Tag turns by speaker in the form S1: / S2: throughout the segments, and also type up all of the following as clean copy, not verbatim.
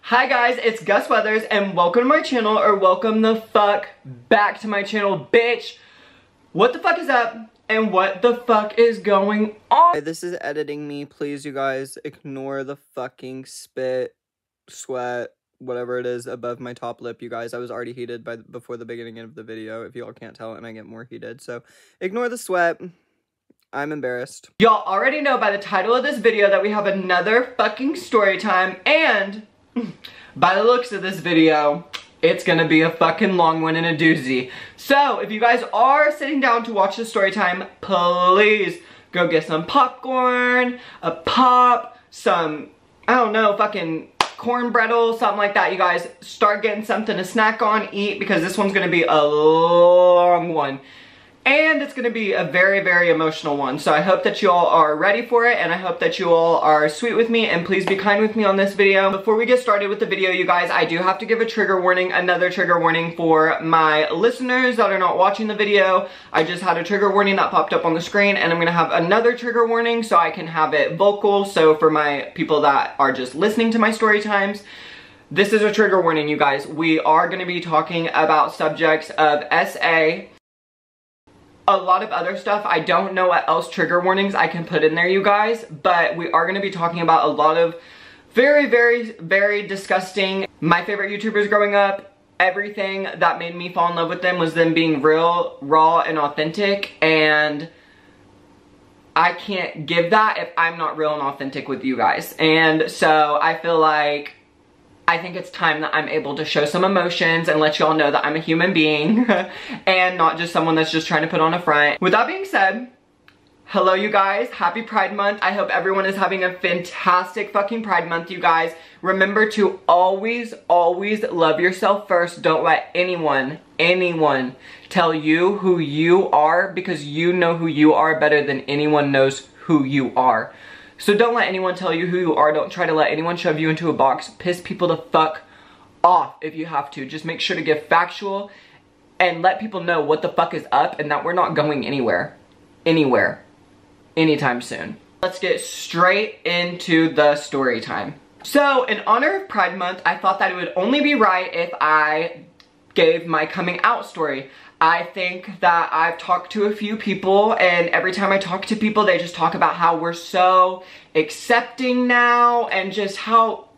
S1: Hi guys, it's Gus Weathers and welcome to my channel, or welcome the fuck back to my channel, bitch. What the fuck is up and what the fuck is going on? This is editing me, please you guys ignore the fucking spit, sweat, whatever it is above my top lip, you guys. I was already heated before the beginning of the video, if y'all can't tell, and I get more heated, so ignore the sweat. I'm embarrassed. Y'all already know by the title of this video that we have another fucking story time, and by the looks of this video, it's gonna be a fucking long one and a doozy. So, if you guys are sitting down to watch the story time, please go get some popcorn, a pop, some, I don't know, fucking cornbread, something like that. You guys start getting something to snack on, eat, because this one's gonna be a long one. And it's going to be a very, very emotional one. So I hope that you all are ready for it, and I hope that you all are sweet with me, and please be kind with me on this video. Before we get started with the video, you guys, I do have to give a trigger warning, another trigger warning for my listeners that are not watching the video. I just had a trigger warning that popped up on the screen, and I'm going to have another trigger warning so I can have it vocal. So for my people that are just listening to my story times, this is a trigger warning, you guys. We are going to be talking about subjects of SA, a lot of other stuff. I don't know what else trigger warnings I can put in there, you guys, but we are going to be talking about a lot of very, very, very disgusting. My favorite YouTubers growing up, everything that made me fall in love with them was them being real, raw, and authentic, and I can't give that if I'm not real and authentic with you guys. And so I feel like I think it's time that I'm able to show some emotions and let y'all know that I'm a human being and not just someone that's just trying to put on a front. With that being said, hello you guys, happy Pride Month. I hope everyone is having a fantastic fucking Pride Month, you guys. Remember to always, always love yourself first. Don't let anyone tell you who you are, because you know who you are better than anyone knows who you are. So don't let anyone tell you who you are. Don't try to let anyone shove you into a box. Piss people the fuck off if you have to. Just make sure to give factual and let people know what the fuck is up and that we're not going anywhere, anytime soon. Let's get straight into the story time. So in honor of Pride Month, I thought that it would only be right if I gave my coming out story. I think that I've talked to a few people, and every time I talk to people, they just talk about how we're so accepting now and just how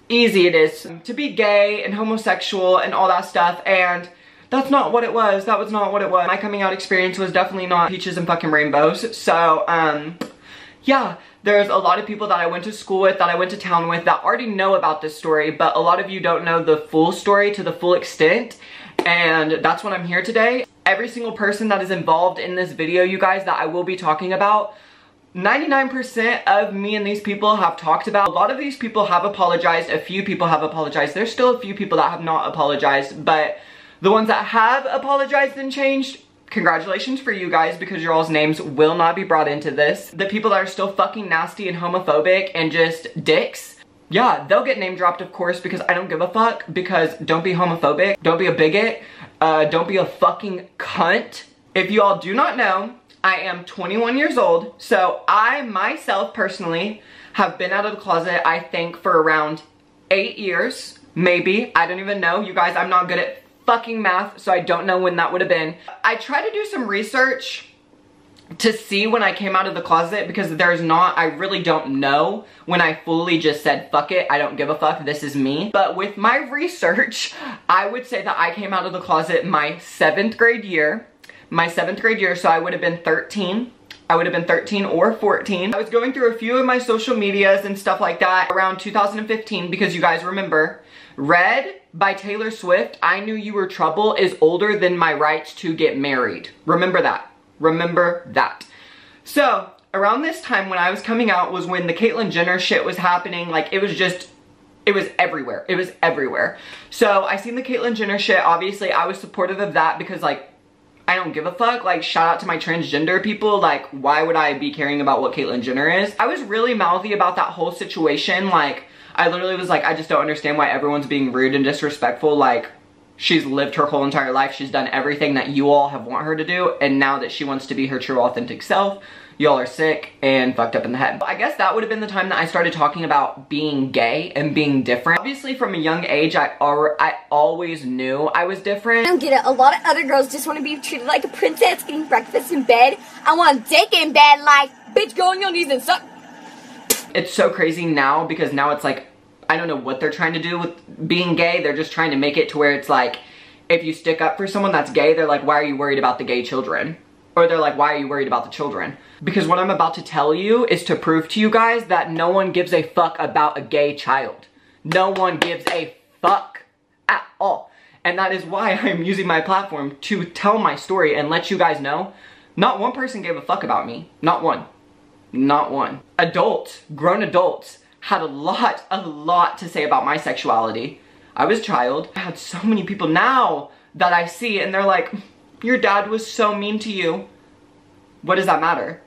S1: easy it is to be gay and homosexual and all that stuff, and that's not what it was. That was not what it was. My coming out experience was definitely not peaches and fucking rainbows. So, yeah, there's a lot of people that I went to school with, that I went to town with, that already know about this story, but a lot of you don't know the full story to the full extent. And that's what I'm here today. Every single person that is involved in this video, you guys, that I will be talking about, 99% of me and these people have talked about. A lot of these people have apologized. A few people have apologized. There's still a few people that have not apologized. But the ones that have apologized and changed, congratulations for you guys, because your all's names will not be brought into this. The people that are still fucking nasty and homophobic and just dicks, yeah, they'll get name dropped, of course, because I don't give a fuck. Because don't be homophobic, don't be a bigot, don't be a fucking cunt. If you all do not know, I am 21 years old, so I myself personally have been out of the closet, I think, for around 8 years, maybe. I don't even know, you guys. I'm not good at fucking math, so I don't know when that would have been. I tried to do some research to see when I came out of the closet, because there's not, I really don't know when I fully just said, fuck it, I don't give a fuck, this is me. But with my research, I would say that I came out of the closet my 7th grade year, so I would have been 13. I would have been 13 or 14. I was going through a few of my social medias and stuff like that around 2015, because you guys remember, Red by Taylor Swift, I Knew You Were Trouble, is older than my rights to get married. Remember that. Remember that. So, around this time when I was coming out was when the Caitlyn Jenner shit was happening. Like, it was everywhere. It was everywhere. So, I seen the Caitlyn Jenner shit. Obviously, I was supportive of that because, like, I don't give a fuck. Like, shout out to my transgender people. Like, why would I be caring about what Caitlyn Jenner is? I was really mouthy about that whole situation. Like, I literally was like, I just don't understand why everyone's being rude and disrespectful. Like, She's lived her whole entire life. She's done everything that you all have want her to do. And now that she wants to be her true authentic self, y'all are sick and fucked up in the head. I guess that would have been the time that I started talking about being gay and being different. Obviously from a young age, I always knew I was different.
S2: I don't get it. A lot of other girls just want to be treated like a princess, getting breakfast in bed. I want dick in bed, like, bitch, go on your knees and suck.
S1: It's so crazy now because now it's like, I don't know what they're trying to do with being gay. They're just trying to make it to where it's like, if you stick up for someone that's gay, they're like, why are you worried about the gay children? Or they're like, why are you worried about the children? Because what I'm about to tell you is to prove to you guys that no one gives a fuck about a gay child. No one gives a fuck at all. And that is why I'm using my platform to tell my story and let you guys know, not one person gave a fuck about me. Not one. Not one. Adults, grown adults, had a lot to say about my sexuality. I was a child. I had so many people now that I see and they're like, your dad was so mean to you. What does that matter?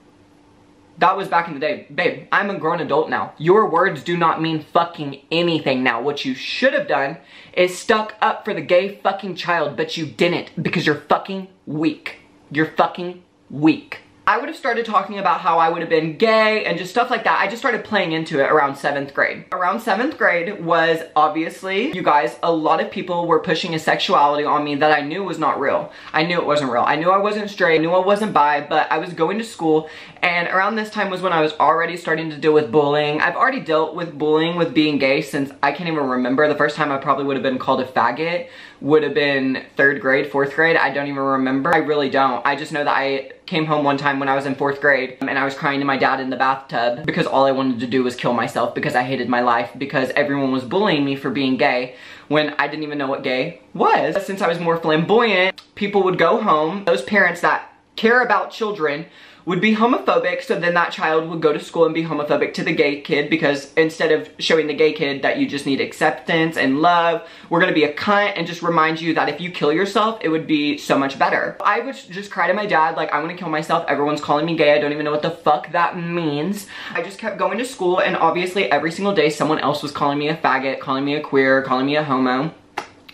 S1: That was back in the day. Babe, I'm a grown adult now. Your words do not mean fucking anything now. What you should have done is stuck up for the gay fucking child, but you didn't because you're fucking weak. You're fucking weak. I would have started talking about how I would have been gay and just stuff like that. I just started playing into it around 7th grade. Around 7th grade was obviously, you guys, a lot of people were pushing a sexuality on me that I knew was not real. I knew it wasn't real. I knew I wasn't straight, I knew I wasn't bi, but I was going to school and around this time was when I was already starting to deal with bullying. I've already dealt with bullying with being gay since I can't even remember. The first time I probably would have been called a faggot would have been 3rd grade, 4th grade. I don't even remember. I really don't. I just know that I came home one time when I was in 4th grade and I was crying to my dad in the bathtub because all I wanted to do was kill myself because I hated my life because everyone was bullying me for being gay when I didn't even know what gay was. Since I was more flamboyant, people would go home. Those parents that care about children would be homophobic, so then that child would go to school and be homophobic to the gay kid because instead of showing the gay kid that you just need acceptance and love, we're gonna be a cunt and just remind you that if you kill yourself, it would be so much better. I would just cry to my dad like, I wanna kill myself, everyone's calling me gay, I don't even know what the fuck that means. I just kept going to school and obviously every single day someone else was calling me a faggot, calling me a queer, calling me a homo.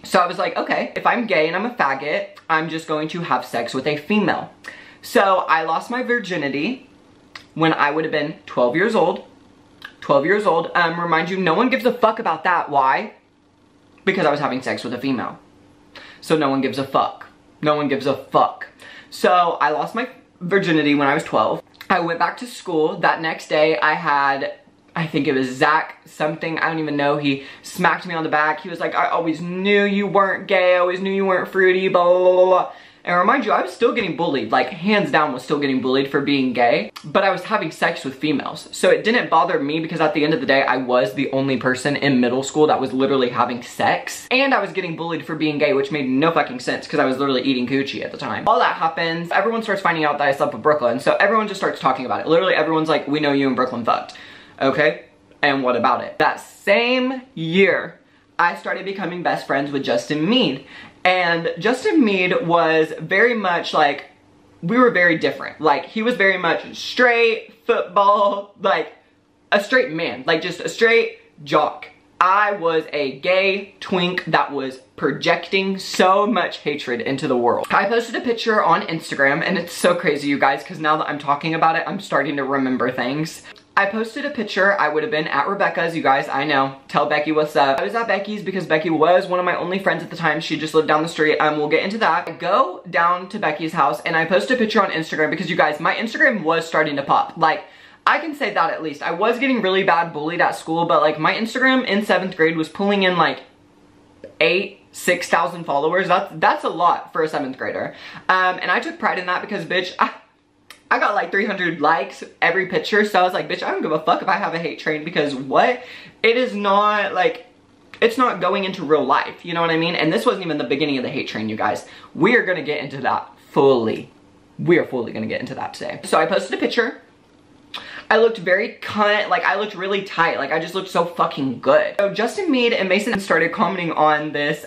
S1: So I was like, okay, if I'm gay and I'm a faggot, I'm just going to have sex with a female. So I lost my virginity when I would have been 12 years old. 12 years old. Remind you, no one gives a fuck about that. Why? Because I was having sex with a female. So no one gives a fuck. No one gives a fuck. So I lost my virginity when I was 12. I went back to school. That next day I had, I think it was Zach something, I don't even know. He smacked me on the back. He was like, I always knew you weren't gay. I always knew you weren't fruity, blah, blah, blah, blah. And remind you, I was still getting bullied, like hands down was still getting bullied for being gay, but I was having sex with females. So it didn't bother me because at the end of the day, I was the only person in middle school that was literally having sex. And I was getting bullied for being gay, which made no fucking sense because I was literally eating coochie at the time. All that happens, everyone starts finding out that I slept with Brooklyn. So everyone just starts talking about it. Literally everyone's like, we know you and Brooklyn fucked. Okay, and what about it? That same year, I started becoming best friends with Justin Meade. And Justin Meade was very much like, we were very different. Like, he was very much straight, football, like a straight man, like just a straight jock. I was a gay twink that was projecting so much hatred into the world. I posted a picture on Instagram and it's so crazy, you guys, because now that I'm talking about it, I'm starting to remember things. I posted a picture. I would have been at Rebecca's, you guys, I know. Tell Becky what's up. I was at Becky's because Becky was one of my only friends at the time. She just lived down the street. We'll get into that. I go down to Becky's house and I post a picture on Instagram because you guys, my Instagram was starting to pop. Like, I can say that at least. I was getting really bad bullied at school, but like my Instagram in 7th grade was pulling in like 6,000 followers. That's a lot for a 7th grader. And I took pride in that because, bitch, I got like 300 likes every picture, so I was like, bitch, I don't give a fuck if I have a hate train because what? It is not like, it's not going into real life, you know what I mean? And this wasn't even the beginning of the hate train, you guys. We are gonna get into that fully. We are fully gonna get into that today. So I posted a picture. I looked very cunt, like I looked really tight, like I just looked so fucking good. So Justin Meade and Mason started commenting on this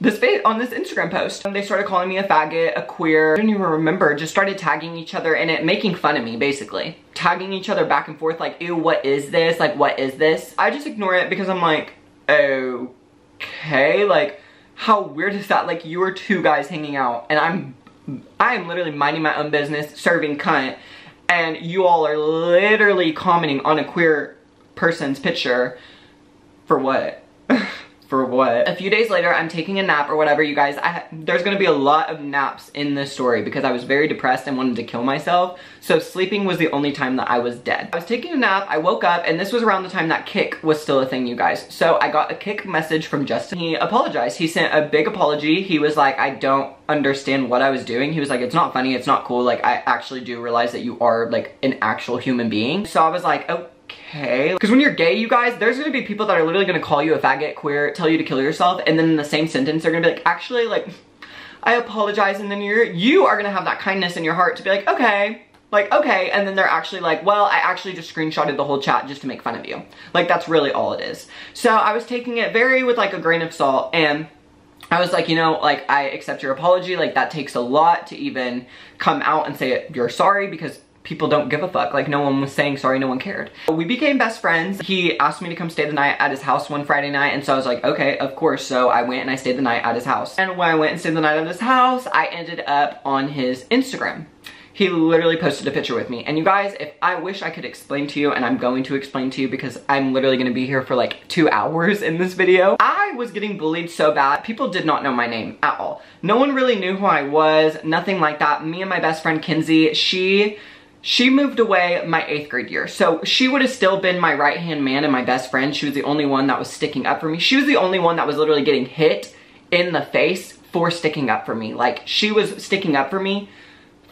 S1: Instagram post. They started calling me a faggot, a queer, I don't even remember, just started tagging each other in it, making fun of me, basically. Tagging each other back and forth like, ew, what is this? Like, what is this? I just ignore it because I'm like, okay, like, how weird is that? Like, you are two guys hanging out, and I am literally minding my own business, serving cunt, and you all are literally commenting on a queer person's picture. For what? For what? A few days later, I'm taking a nap or whatever, you guys. There's gonna be a lot of naps in this story because I was very depressed and wanted to kill myself. So sleeping was the only time that I was dead. I was taking a nap, I woke up, and this was around the time that Kik was still a thing, you guys. So I got a Kik message from Justin. He apologized. He sent a big apology. He was like, I don't understand what I was doing. He was like, it's not funny, it's not cool. Like, I actually do realize that you are like an actual human being. So I was like, oh. Okay, because when you're gay, you guys, there's gonna be people that are literally gonna call you a faggot, queer, tell you to kill yourself, and then in the same sentence, they're gonna be like, actually, like, I apologize, and then you are gonna have that kindness in your heart to be like, okay, and then they're actually like, well, I actually just screenshotted the whole chat just to make fun of you. Like, that's really all it is. So I was taking it very with like a grain of salt, and I was like, you know, like, I accept your apology. Like, that takes a lot to even come out and say you're sorry, because people don't give a fuck. Like, no one was saying sorry, no one cared. We became best friends. He asked me to come stay the night at his house one Friday night, and so I was like, okay, of course. So I went and I stayed the night at his house. And when I went and stayed the night at his house, I ended up on his Instagram. He literally posted a picture with me. And you guys, if I wish I could explain to you, and I'm going to explain to you because I'm literally gonna be here for like 2 hours in this video. I was getting bullied so bad. People did not know my name at all. No one really knew who I was, nothing like that. Me and my best friend, Kinsey, she moved away my 8th grade year. So she would have still been my right-hand man and my best friend. She was the only one that was sticking up for me. She was the only one that was literally getting hit in the face for sticking up for me. Like, she was sticking up for me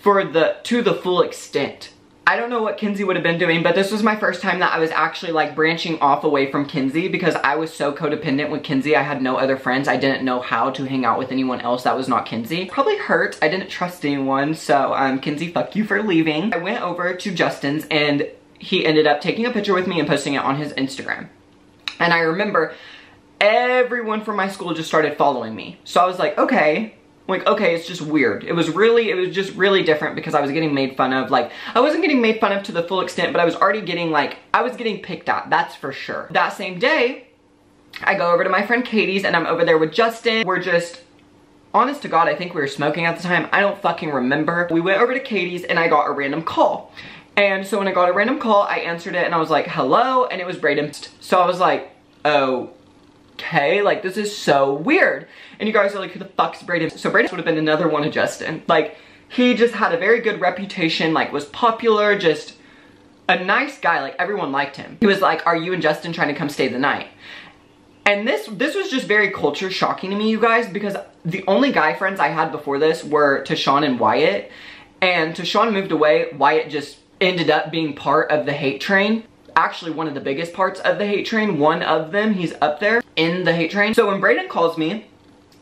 S1: to the full extent. I don't know what Kinsey would have been doing, but this was my first time that I was actually like branching off away from Kinsey because I was so codependent with Kinsey. I had no other friends. I didn't know how to hang out with anyone else that was not Kinsey. Probably hurt. I didn't trust anyone. So Kinsey, fuck you for leaving. I went over to Justin's and he ended up taking a picture with me and posting it on his Instagram. And I remember everyone from my school just started following me. So I was like, okay. Like, okay, it's just weird. It was just really different because I was getting made fun of. Like, I wasn't getting made fun of to the full extent, but I was already getting like, I was getting picked at, that's for sure. That same day, I go over to my friend Katie's and I'm over there with Justin. We're just, honest to God, I think we were smoking at the time. I don't fucking remember. We went over to Katie's and I got a random call. And so when I got a random call, I answered it and I was like, hello, and it was Braden. So I was like, oh, okay, like, this is so weird. And you guys are like, who the fuck's Braden? So Braden would have been another one of Justin. Like, he just had a very good reputation, like, was popular, just a nice guy. Like, everyone liked him. He was like, are you and Justin trying to come stay the night? And this was just very culture shocking to me, you guys, because the only guy friends I had before this were Tashawn and Wyatt. And Tashawn moved away. Wyatt just ended up being part of the hate train. Actually, one of the biggest parts of the hate train, one of them, he's up there in the hate train. So when Braden calls me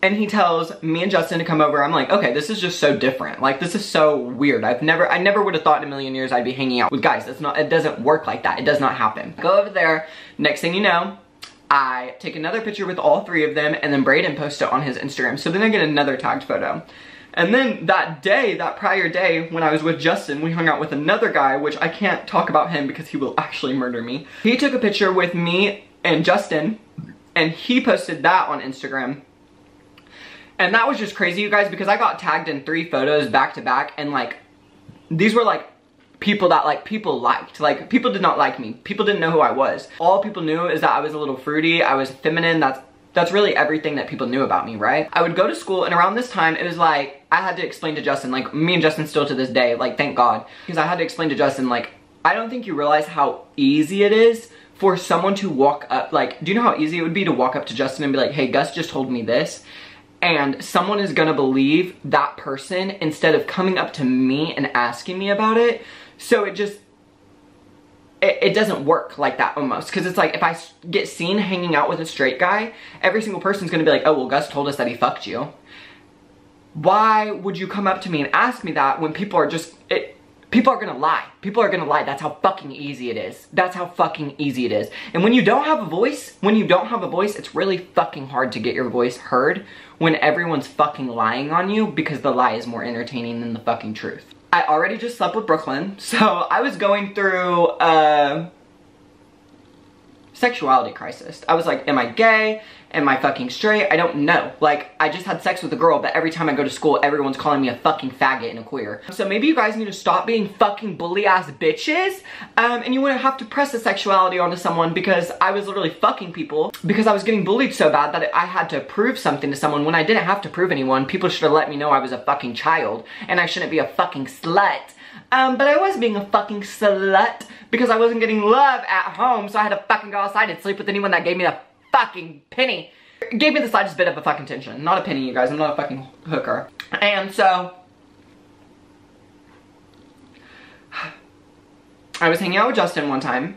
S1: and he tells me and Justin to come over, I'm like, okay, this is just so different. Like, this is so weird. I never would have thought in a million years I'd be hanging out with guys. It doesn't work like that. It does not happen. Go over there. Next thing you know, I take another picture with all 3 of them and then Braden posts it on his Instagram. So then I get another tagged photo. And then that day, that prior day, when I was with Justin, we hung out with another guy, which I can't talk about him because he will actually murder me. He took a picture with me and Justin, and he posted that on Instagram. And that was just crazy, you guys, because I got tagged in 3 photos back to back, and like, these were like people that like people liked. Like, people did not like me. People didn't know who I was. All people knew is that I was a little fruity, I was feminine. That's really everything that people knew about me, right? I would go to school, and around this time, it was like, I had to explain to Justin, like, me and Justin still to this day, like, thank God. Because I had to explain to Justin, like, I don't think you realize how easy it is for someone to walk up, like, do you know how easy it would be to walk up to Justin and be like, hey, Gus just told me this? And someone is gonna believe that person instead of coming up to me and asking me about it. So it just, it doesn't work like that almost. Because it's like, if I get seen hanging out with a straight guy, every single person's gonna be like, oh, well, Gus told us that he fucked you. Why would you come up to me and ask me that when people are just, people are gonna lie. People are gonna lie. That's how fucking easy it is. That's how fucking easy it is. And when you don't have a voice, it's really fucking hard to get your voice heard when everyone's fucking lying on you because the lie is more entertaining than the fucking truth. I already just slept with Brooklyn, so I was going through, sexuality crisis. I was like, am I gay? Am I fucking straight? I don't know. Like, I just had sex with a girl, but every time I go to school, everyone's calling me a fucking faggot and a queer. So maybe you guys need to stop being fucking bully-ass bitches, and you wouldn't have to press the sexuality onto someone, because I was literally fucking people because I was getting bullied so bad that I had to prove something to someone when I didn't have to prove anyone. People should have let me know I was a fucking child, and I shouldn't be a fucking slut. But I was being a fucking slut because I wasn't getting love at home, so I had to fucking go outside and sleep with anyone that gave me the fucking penny. It gave me the slightest bit of a fucking attention. Not a penny, you guys. I'm not a fucking hooker. And so I was hanging out with Justin one time,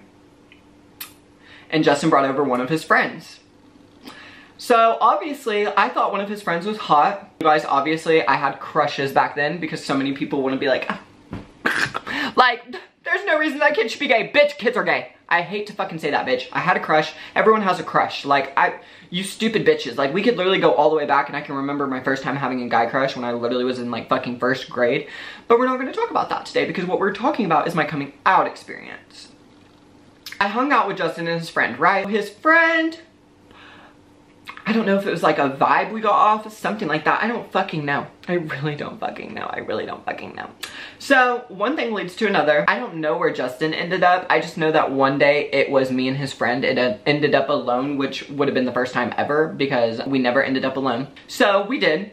S1: and Justin brought over one of his friends. So obviously I thought one of his friends was hot. You guys, obviously I had crushes back then because so many people wouldn't be like, like, there's no reason that kid should be gay. Bitch, kids are gay. I hate to fucking say that, bitch. I had a crush. Everyone has a crush. Like, you stupid bitches. Like, we could literally go all the way back, and I can remember my first time having a guy crush when I literally was in, like, fucking first grade. But we're not going to talk about that today, because what we're talking about is my coming out experience. I hung out with Justin and his friend, right? His friend, I don't know if it was like a vibe we got off, something like that. I don't fucking know. I really don't fucking know. I really don't fucking know. So one thing leads to another. I don't know where Justin ended up. I just know that one day it was me and his friend. It ended up alone, which would have been the first time ever because we never ended up alone. So we did.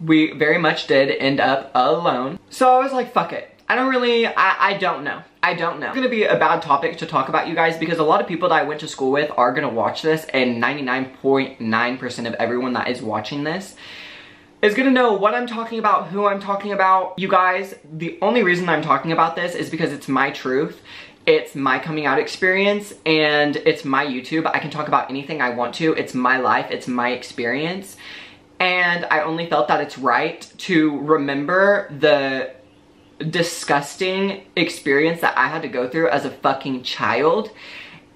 S1: We very much did end up alone. So I was like, fuck it. I don't know. I don't know. It's gonna be a bad topic to talk about, you guys, because a lot of people that I went to school with are gonna watch this, and 99.9% of everyone that is watching this is gonna know what I'm talking about, who I'm talking about. You guys, the only reason I'm talking about this is because it's my truth. It's my coming out experience, and it's my YouTube. I can talk about anything I want to. It's my life. It's my experience. And I only felt that it's right to remember the disgusting experience that I had to go through as a fucking child,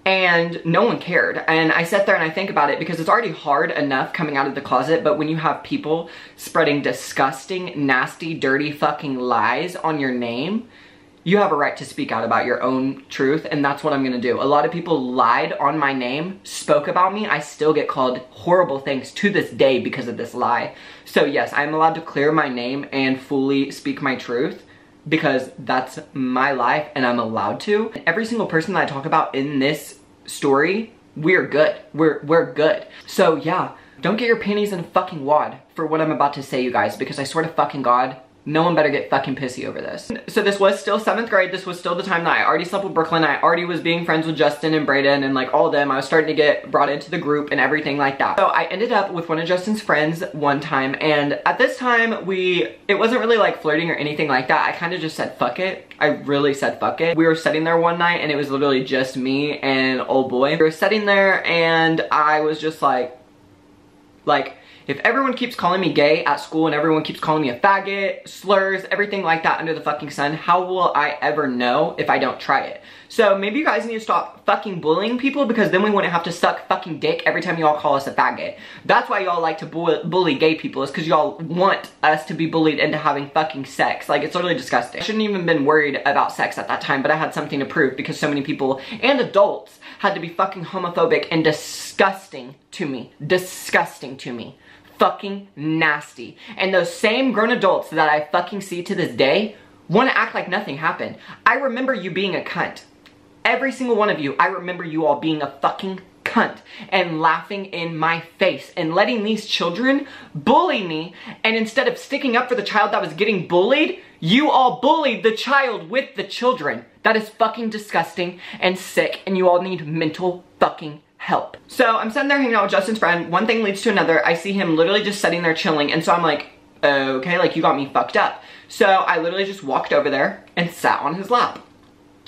S1: and no one cared. And I sat there and I think about it because it's already hard enough coming out of the closet, but when you have people spreading disgusting, nasty, dirty fucking lies on your name, you have a right to speak out about your own truth, and that's what I'm gonna do. A lot of people lied on my name, spoke about me. I still get called horrible things to this day because of this lie. So yes, I'm allowed to clear my name and fully speak my truth, because that's my life and I'm allowed to. And every single person that I talk about in this story, we're good. We're good. So yeah, don't get your panties in a fucking wad for what I'm about to say, you guys, because I swear to fucking God, no one better get fucking pissy over this. So this was still 7th grade. This was still the time that I already slept with Brooklyn. I already was being friends with Justin and Brayden and like all of them. I was starting to get brought into the group and everything like that. So I ended up with one of Justin's friends one time, and at this time it wasn't really like flirting or anything like that. I kind of just said fuck it. I really said fuck it. We were sitting there one night and it was literally just me and old boy. We were sitting there and I was just like, if everyone keeps calling me gay at school and everyone keeps calling me a faggot, slurs, everything like that under the fucking sun, how will I ever know if I don't try it? So maybe you guys need to stop fucking bullying people, because then we wouldn't have to suck fucking dick every time y'all call us a faggot. That's why y'all like to bully gay people, is because y'all want us to be bullied into having fucking sex. Like, it's literally disgusting. I shouldn't even been worried about sex at that time, but I had something to prove because so many people and adults had to be fucking homophobic and disgusting to me. Disgusting to me. Fucking nasty. And those same grown adults that I fucking see to this day want to act like nothing happened. I remember you being a cunt. Every single one of you, I remember you all being a fucking cunt and laughing in my face and letting these children bully me, and instead of sticking up for the child that was getting bullied, you all bullied the child with the children. That is fucking disgusting and sick, and you all need mental fucking help. So I'm sitting there hanging out with Justin's friend. One thing leads to another. I see him literally just sitting there chilling, and so I'm like, okay, like, you got me fucked up. So I literally just walked over there and sat on his lap.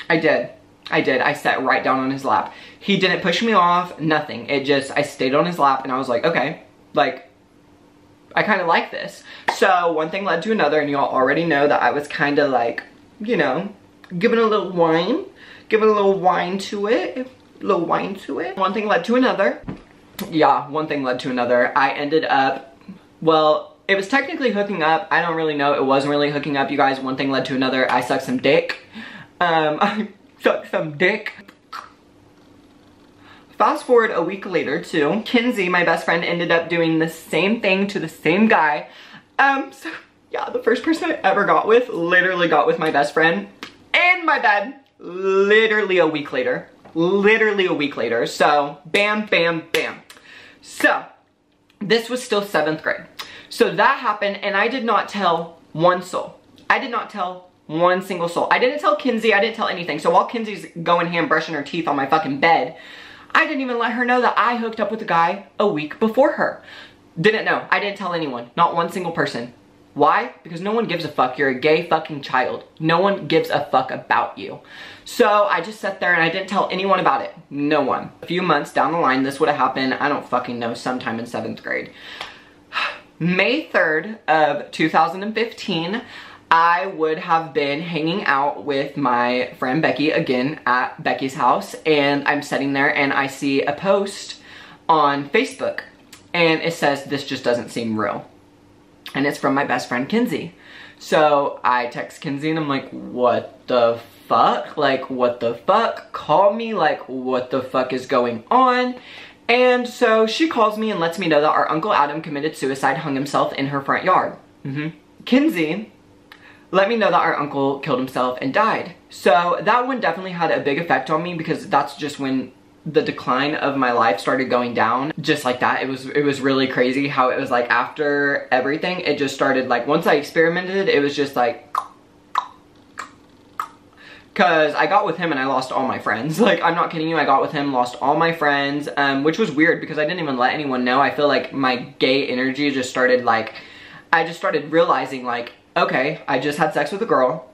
S1: I did. I sat right down on his lap. He didn't push me off, nothing. I stayed on his lap, and I was like, okay, like, I kind of like this. So one thing led to another, and y'all already know that I was kind of like, you know, giving a little wine to it. One thing led to another. Yeah, one thing led to another. I ended up, well, it was technically hooking up. I don't really know. It wasn't really hooking up, you guys. One thing led to another. I sucked some dick. I sucked some dick. fast forward a week later too, Kinsey, my best friend, ended up doing the same thing to the same guy. So yeah, the first person I ever got with, literally got with my best friend in my bed, literally a week later. Literally a week later. So bam, bam, bam. So this was still 7th grade. So that happened, and I did not tell one soul. I did not tell one single soul. I didn't tell Kinsey, I didn't tell anything. So while Kinsey's going ham brushing her teeth on my fucking bed, I didn't even let her know that I hooked up with a guy a week before her. Didn't know. I didn't tell anyone. Not one single person. Why? Because no one gives a fuck. You're a gay fucking child. No one gives a fuck about you. So I just sat there and I didn't tell anyone about it. No one. A few months down the line, this would have happened, I don't fucking know, sometime in 7th grade. May 3rd of 2015, I would have been hanging out with my friend Becky again at Becky's house, and I'm sitting there and I see a post on Facebook and it says, "This just doesn't seem real." And it's from my best friend Kinsey. So I text Kinsey and I'm like, what the fuck? Like, what the fuck? Call me, like, what the fuck is going on? And so she calls me and lets me know that our Uncle Adam committed suicide, hung himself in her front yard. Kinsey let me know that our uncle killed himself and died. So that one definitely had a big effect on me, because that's just when the decline of my life started going down. Just like that. It was really crazy how it was like after everything, it just started like, once I experimented, it was just like, cause I got with him and I lost all my friends. Like, I'm not kidding you, I got with him, lost all my friends, which was weird because I didn't even let anyone know. I feel like my gay energy just started like, I just started realizing like, okay, I just had sex with a girl,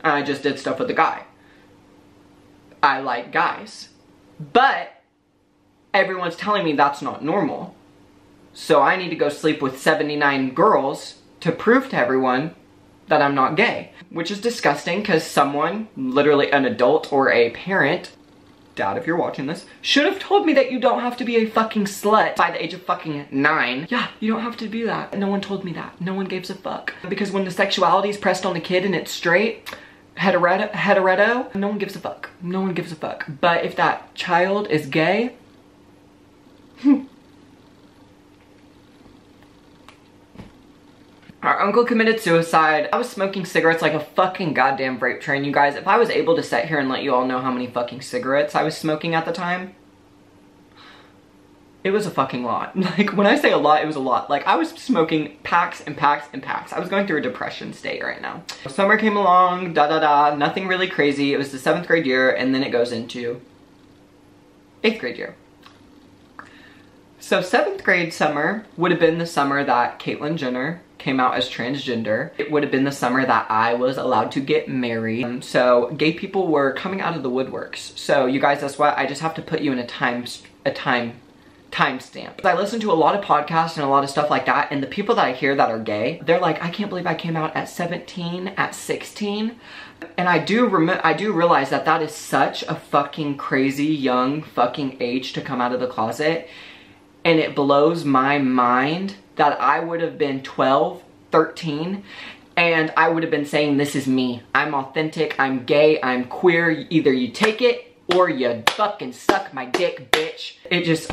S1: and I just did stuff with a guy. I like guys. But everyone's telling me that's not normal. So I need to go sleep with 79 girls to prove to everyone that I'm not gay. Which is disgusting, because someone, literally an adult or a parent, Dad, if you're watching this, should have told me that you don't have to be a fucking slut by the age of fucking 9. Yeah, you don't have to do that. No one told me that. No one gives a fuck. Because when the sexuality is pressed on the kid and it's straight, hetero, no one gives a fuck. No one gives a fuck. But if that child is gay, our uncle committed suicide. I was smoking cigarettes like a fucking goddamn vape train, you guys. If I was able to sit here and let you all know how many fucking cigarettes I was smoking at the time, it was a fucking lot. Like, when I say a lot, it was a lot. Like, I was smoking packs and packs and packs. I was going through a depression state right now. Summer came along, nothing really crazy. It was the 7th grade year, and then it goes into 8th grade year. So 7th grade summer would have been the summer that Caitlyn Jenner came out as transgender. It would have been the summer that I was allowed to get married. So gay people were coming out of the woodworks. So you guys, that's why I just have to put you in a timestamp. I listen to a lot of podcasts and a lot of stuff like that, and the people that I hear that are gay, they're like, I can't believe I came out at 17, at 16. And I do realize that that is such a fucking crazy young fucking age to come out of the closet. And it blows my mind that I would have been 12, 13, and I would have been saying, this is me. I'm authentic, I'm gay, I'm queer. Either you take it or you fucking suck my dick, bitch. It just,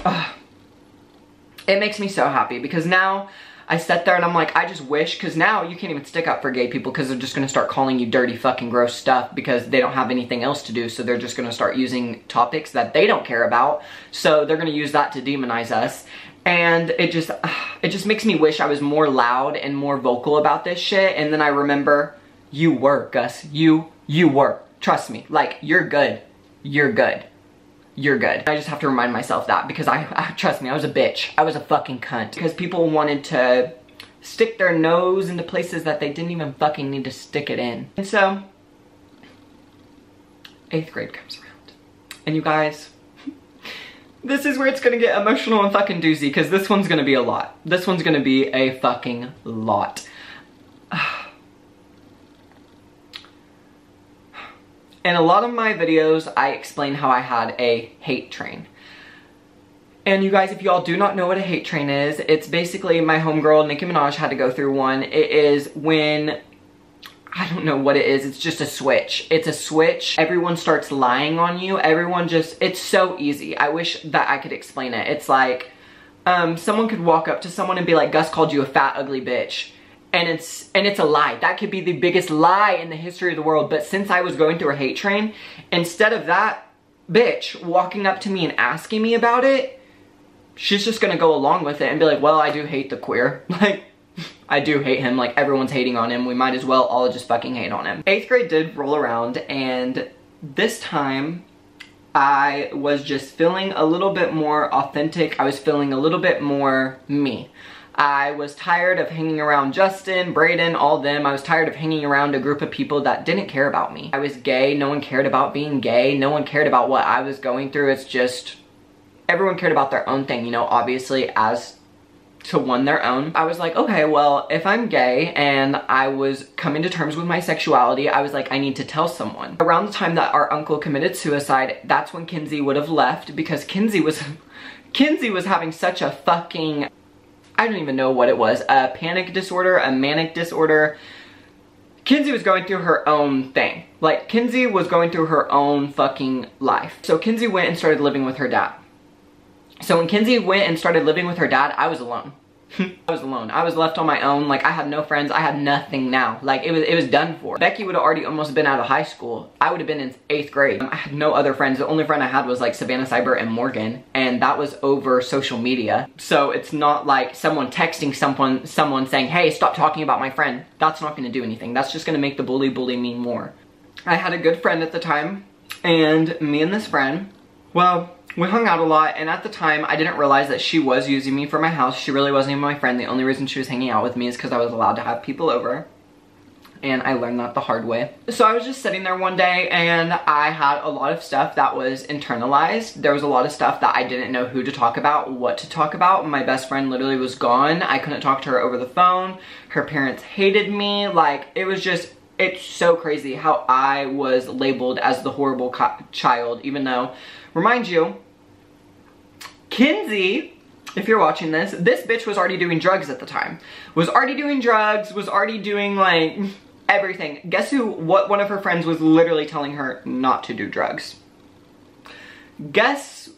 S1: it makes me so happy, because now I sit there and I'm like, I just wish, because now you can't even stick up for gay people, because they're just gonna start calling you dirty fucking gross stuff because they don't have anything else to do. So they're just gonna start using topics that they don't care about. So they're gonna use that to demonize us. And it just makes me wish I was more loud and more vocal about this shit. And then I remember, you were, Gus. You were. Trust me. Like, you're good. You're good. You're good. I just have to remind myself that, because trust me, I was a bitch. I was a fucking cunt. Because people wanted to stick their nose into places that they didn't even fucking need to stick it in. And so, 8th grade comes around. And you guys, this is where it's gonna get emotional and fucking doozy, because this one's gonna be a lot. This one's gonna be a fucking lot. In a lot of my videos, I explain how I had a hate train. And you guys, if y'all do not know what a hate train is, it's basically my homegirl, Nicki Minaj, had to go through one. It is when I don't know what it is. It's just a switch. It's a switch. Everyone starts lying on you. Everyone just, it's so easy. I wish that I could explain it. It's like, someone could walk up to someone and be like, Gus called you a fat, ugly bitch. And it's a lie. That could be the biggest lie in the history of the world. But since I was going through a hate train, instead of that bitch walking up to me and asking me about it, she's just gonna go along with it and be like, well, I do hate the queer. Like, I do hate him. Like, everyone's hating on him. We might as well all just fucking hate on him. 8th grade did roll around, and this time I was just feeling a little bit more authentic. I was feeling a little bit more me. I was tired of hanging around Justin, Brayden, all them. I was tired of hanging around a group of people that didn't care about me. I was gay. No one cared about being gay. No one cared about what I was going through. It's just, everyone cared about their own thing, you know, obviously as to one their own. I was like, okay, well, if I'm gay and I was coming to terms with my sexuality, I was like, I need to tell someone. Around the time that our uncle committed suicide, that's when Kinsey would have left, because Kinsey was having such a fucking, I don't even know what it was, a panic disorder, a manic disorder. Kinsey was going through her own thing. Like, Kinsey was going through her own fucking life. So Kinsey went and started living with her dad. So when Kinsey went and started living with her dad, I was alone. I was alone. I was left on my own. Like, I had no friends. I had nothing now. Like, it was done for. Becky would have already almost been out of high school. I would have been in 8th grade. I had no other friends. The only friend I had was like Savannah Seibert and Morgan, and that was over social media. So it's not like someone texting someone saying, hey, stop talking about my friend. That's not going to do anything. That's just going to make the bully me more. I had a good friend at the time, and me and this friend, well, we hung out a lot, and at the time, I didn't realize that she was using me for my house. She really wasn't even my friend. The only reason she was hanging out with me is because I was allowed to have people over, and I learned that the hard way. So I was just sitting there one day, and I had a lot of stuff that was internalized. There was a lot of stuff that I didn't know who to talk about, what to talk about. My best friend literally was gone. I couldn't talk to her over the phone. Her parents hated me. Like, it was just, it's so crazy how I was labeled as the horrible child, even though, remind you, Kinsey, if you're watching this bitch was already doing drugs at the time. Was already doing drugs, was already doing like everything. Guess what one of her friends was literally telling her not to do drugs? Guess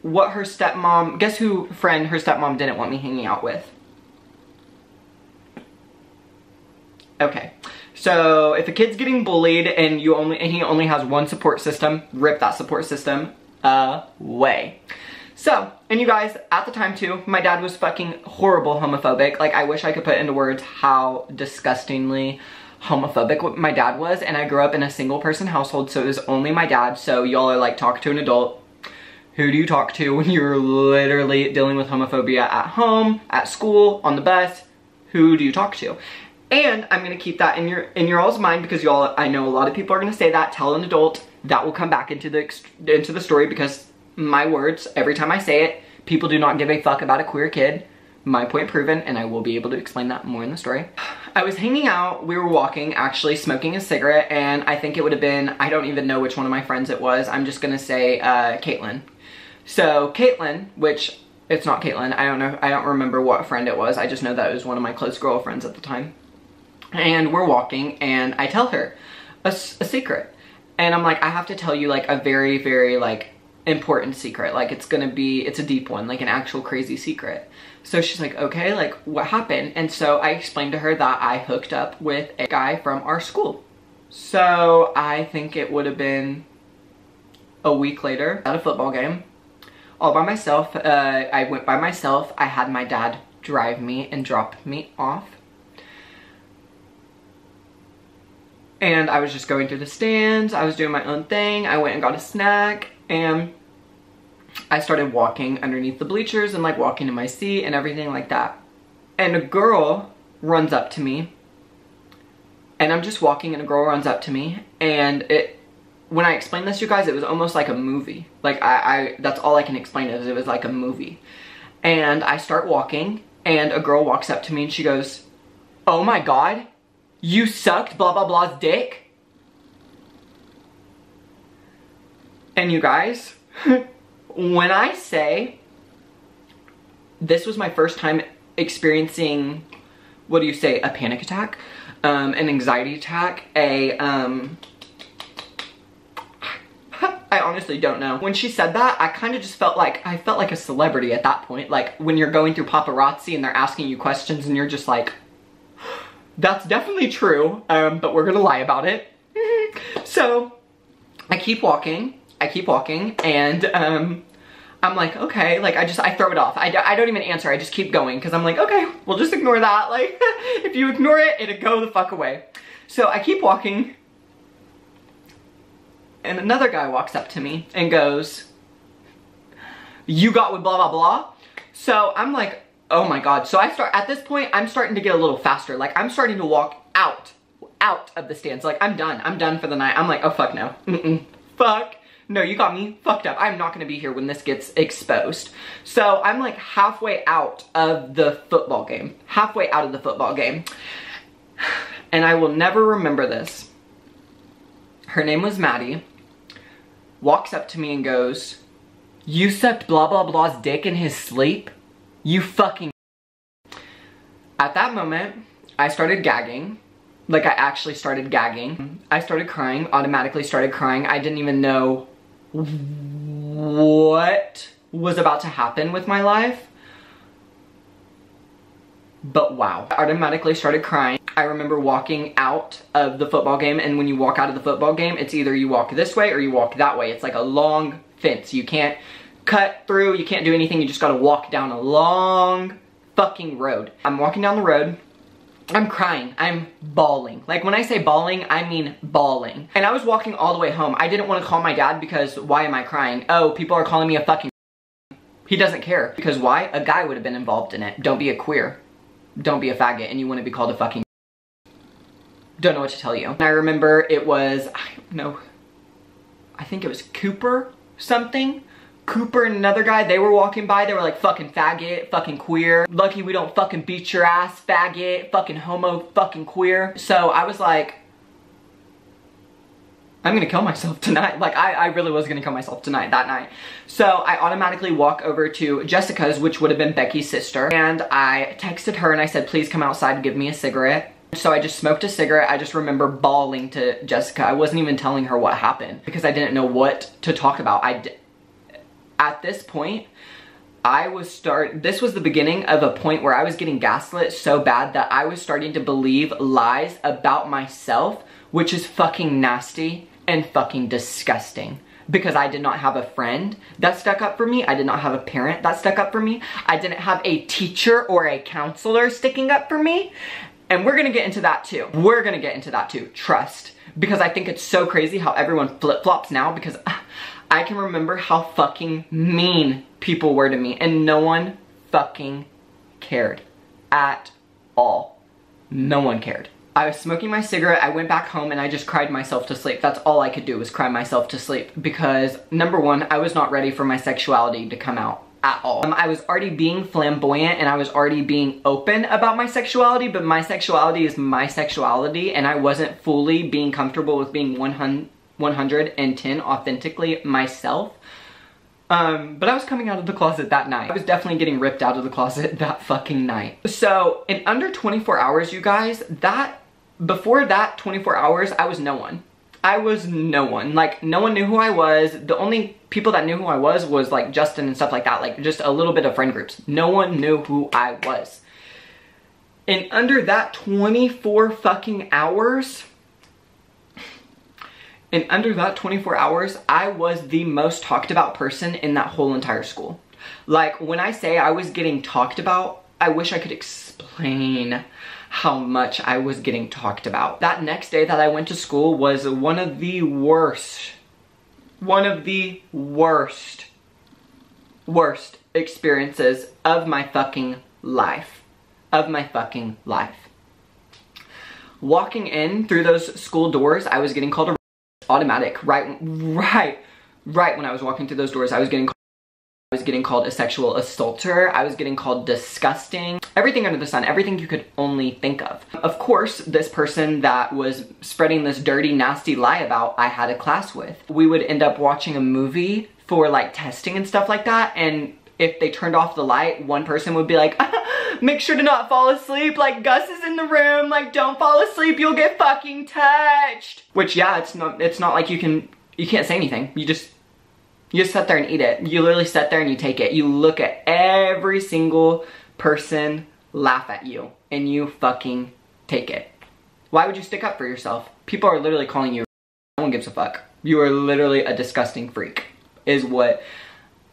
S1: what her stepmom, guess who friend her stepmom didn't want me hanging out with? Okay. So if a kid's getting bullied and he only has one support system, rip that support system away. So, and you guys, at the time too, my dad was fucking horrible homophobic. Like, I wish I could put into words how disgustingly homophobic my dad was. And I grew up in a single person household, so it was only my dad. So y'all are like, talk to an adult. Who do you talk to when you're literally dealing with homophobia at home, at school, on the bus? Who do you talk to? And I'm gonna keep that in your all's mind, because y'all, I know a lot of people are gonna say that. Tell an adult. That will come back into the story, because my words, every time I say it, people do not give a fuck about a queer kid. My point proven, and I will be able to explain that more in the story. I was hanging out, we were walking, actually smoking a cigarette, and I think it would have been, I don't even know which one of my friends it was. I'm just gonna say Caitlin. So Caitlin, which it's not Caitlin, I don't know, I don't remember what friend it was. I just know that it was one of my close girlfriends at the time. And we're walking, and I tell her a secret. And I'm like, I have to tell you like a very, very like important secret. Like, it's a deep one, like an actual crazy secret. So she's like, okay, like what happened? And so I explained to her that I hooked up with a guy from our school. So I think it would have been a week later at a football game, all by myself. I went by myself. I had my dad drive me and drop me off. And I was just going through the stands. I was doing my own thing. I went and got a snack, and I started walking underneath the bleachers and like walking in my seat and everything like that. And a girl runs up to me, and I'm just walking and a girl runs up to me, and when I explain this, you guys, it was almost like a movie. Like, that's all I can explain it was like a movie. And I start walking, and a girl walks up to me and she goes, oh my God, you sucked blah blah blah's dick? And you guys, when I say this was my first time experiencing, what do you say, a panic attack? an anxiety attack, I honestly don't know. When she said that, I kind of just felt like, a celebrity at that point. Like when you're going through paparazzi and they're asking you questions and you're just like, that's definitely true, but we're gonna lie about it. So I keep walking, and I'm like, okay, like I throw it off. I don't even answer, I just keep going, because I'm like, okay, we'll just ignore that. Like, if you ignore it, it'll go the fuck away. So I keep walking, and another guy walks up to me and goes, you got with blah, blah, blah. So I'm like, oh my God. So at this point, I'm starting to get a little faster. Like I'm starting to walk out of the stands. Like I'm done for the night. I'm like, oh fuck no, fuck. No, you got me fucked up. I'm not gonna be here when this gets exposed. So I'm like halfway out of the football game. And I will never remember this. Her name was Maddie. Walks up to me and goes, you sucked blah blah blah's dick in his sleep? You fucking. At that moment, I started gagging. Like I actually started gagging. I started crying, automatically started crying. I didn't even know what was about to happen with my life. But wow, I automatically started crying. I remember walking out of the football game, and when you walk out of the football game, it's either you walk this way or you walk that way. It's like a long fence. You can't cut through, you can't do anything, you just gotta walk down a long fucking road. I'm walking down the road, I'm crying, I'm bawling. Like when I say bawling, I mean bawling. And I was walking all the way home. I didn't want to call my dad because why am I crying? Oh, people are calling me a fucking. He doesn't care. Because why? A guy would have been involved in it. Don't be a queer. Don't be a faggot, and you wouldn't be called a fucking. Don't know what to tell you. And I remember it was, I don't know, I think it was Cooper something. Cooper and another guy, they were walking by, they were like, fucking faggot, fucking queer. Lucky we don't fucking beat your ass, faggot, fucking homo, fucking queer. So I was like, I'm gonna kill myself tonight. Like I really was gonna kill myself tonight, that night. So I automatically walk over to Jessica's, which would have been Becky's sister. And I texted her and I said, please come outside and give me a cigarette. So I just smoked a cigarette. I just remember bawling to Jessica. I wasn't even telling her what happened because I didn't know what to talk about. At this point, this was the beginning of a point where I was getting gaslit so bad that I was starting to believe lies about myself, which is fucking nasty and fucking disgusting. Because I did not have a friend that stuck up for me. I did not have a parent that stuck up for me. I didn't have a teacher or a counselor sticking up for me. And we're gonna get into that too. We're gonna get into that too, trust. Because I think it's so crazy how everyone flip-flops now, because I can remember how fucking mean people were to me and no one fucking cared at all. No one cared. I was smoking my cigarette, I went back home and I just cried myself to sleep. That's all I could do was cry myself to sleep because number one, I was not ready for my sexuality to come out at all. I was already being flamboyant and I was already being open about my sexuality, but my sexuality is my sexuality and I wasn't fully being comfortable with being 110 authentically myself. But I was coming out of the closet that night. I was definitely getting ripped out of the closet that fucking night. So in under 24 hours, you guys, before that 24 hours, I was no one. I was no one. Like, no one knew who I was. The only people that knew who I was like Justin and stuff like that. Like, just a little bit of friend groups. No one knew who I was. In under that 24 fucking hours, I was the most talked about person in that whole entire school. Like, when I say I was getting talked about, I wish I could explain how much I was getting talked about. That next day that I went to school was one of the worst experiences of my fucking life. Walking in through those school doors, I was getting called a automatic. Right when I was walking through those doors, I was getting called a sexual assaulter. I was getting called disgusting. Everything under the sun, everything you could only think of. Of course, this person that was spreading this dirty, nasty lie about, I had a class with. We would end up watching a movie for like testing and stuff like that, and if they turned off the light, one person would be like, make sure to not fall asleep, like Gus is in the room, like don't fall asleep, you'll get fucking touched. Which yeah, it's not like you can't say anything. You just sit there and eat it. You literally sit there and you take it. You look at every single person laugh at you and you fucking take it. Why would you stick up for yourself? People are literally calling you, no one gives a fuck. You are literally a disgusting freak, is what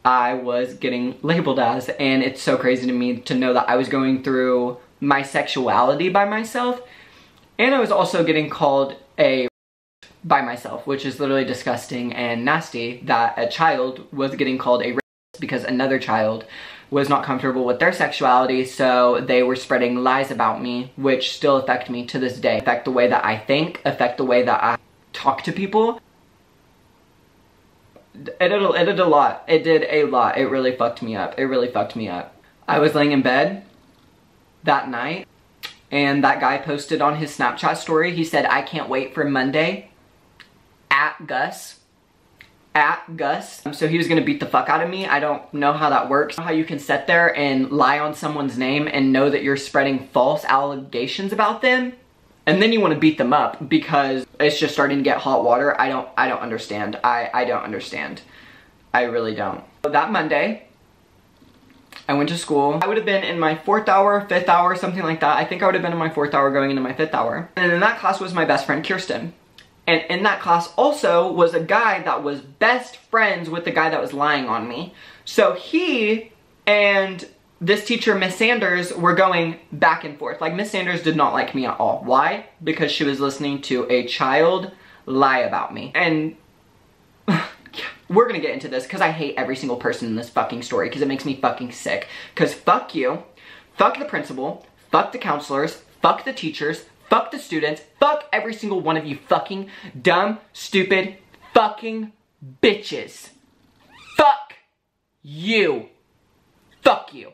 S1: I was getting labeled as. And it's so crazy to me to know that I was going through my sexuality by myself, and I was also getting called a by myself, which is literally disgusting and nasty that a child was getting called a racist because another child was not comfortable with their sexuality, so they were spreading lies about me, which still affect me to this day. Affect the way that I think, affect the way that I talk to people. It did a lot. It did a lot. It really fucked me up. It really fucked me up. I was laying in bed that night, and that guy posted on his Snapchat story, he said, I can't wait for Monday, at Gus. At Gus. So he was gonna beat the fuck out of me. I don't know how that works. How you can sit there and lie on someone's name and know that you're spreading false allegations about them, and then you want to beat them up because it's just starting to get hot water. I don't understand. I don't understand. I really don't. So that Monday, I went to school. I would have been in my 4th hour, 5th hour, something like that. I think I would have been in my 4th hour going into my 5th hour. And in that class was my best friend, Kirsten. And in that class also was a guy that was best friends with the guy that was lying on me. So he and this teacher, Miss Sanders, were going back and forth. Like, Miss Sanders did not like me at all. Why? Because she was listening to a child lie about me. And we're gonna get into this because I hate every single person in this fucking story because it makes me fucking sick. Because fuck you, fuck the principal, fuck the counselors, fuck the teachers, fuck the students, fuck every single one of you fucking dumb, stupid, fucking bitches. Fuck you. Fuck you.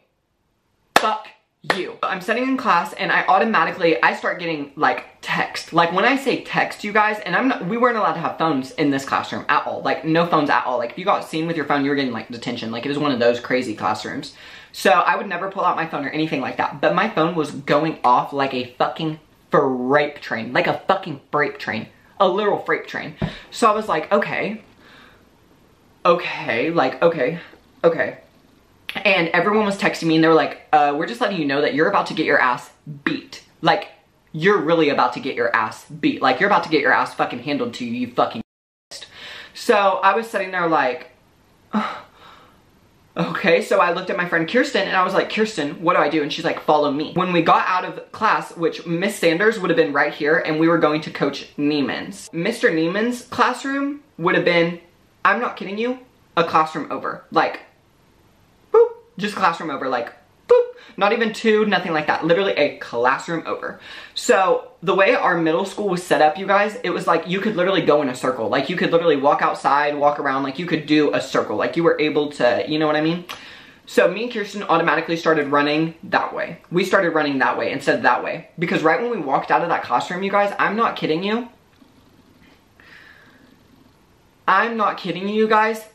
S1: Fuck you. I'm sitting in class and I start getting like text. Like when I say text, you guys, and we weren't allowed to have phones in this classroom at all. Like no phones at all. Like if you got seen with your phone, you were getting like detention. Like it was one of those crazy classrooms. So I would never pull out my phone or anything like that. But my phone was going off like a fucking freight train. Like a fucking freight train. A literal freight train. So I was like, okay. And everyone was texting me and they were like, we're just letting you know that you're about to get your ass beat. Like, you're really about to get your ass beat. Like, you're about to get your ass fucking handled to you, you fucking So I was sitting there like, okay. So I looked at my friend Kirsten and I was like, Kirsten, what do I do? And she's like, follow me. When we got out of class, which Miss Sanders would have been right here, and we were going to Coach Neiman's. Mr. Neiman's classroom would have been, I'm not kidding you, a classroom over. Like, just classroom over, like, boop, not even two, nothing like that, literally a classroom over. So the way our middle school was set up, you guys, it was like you could literally go in a circle. Like you could literally walk outside, walk around, like you could do a circle. Like you were able to, you know what I mean? So me and Kirsten automatically started running that way. We started running that way instead of that way. Because right when we walked out of that classroom, you guys, I'm not kidding you. I'm not kidding you guys.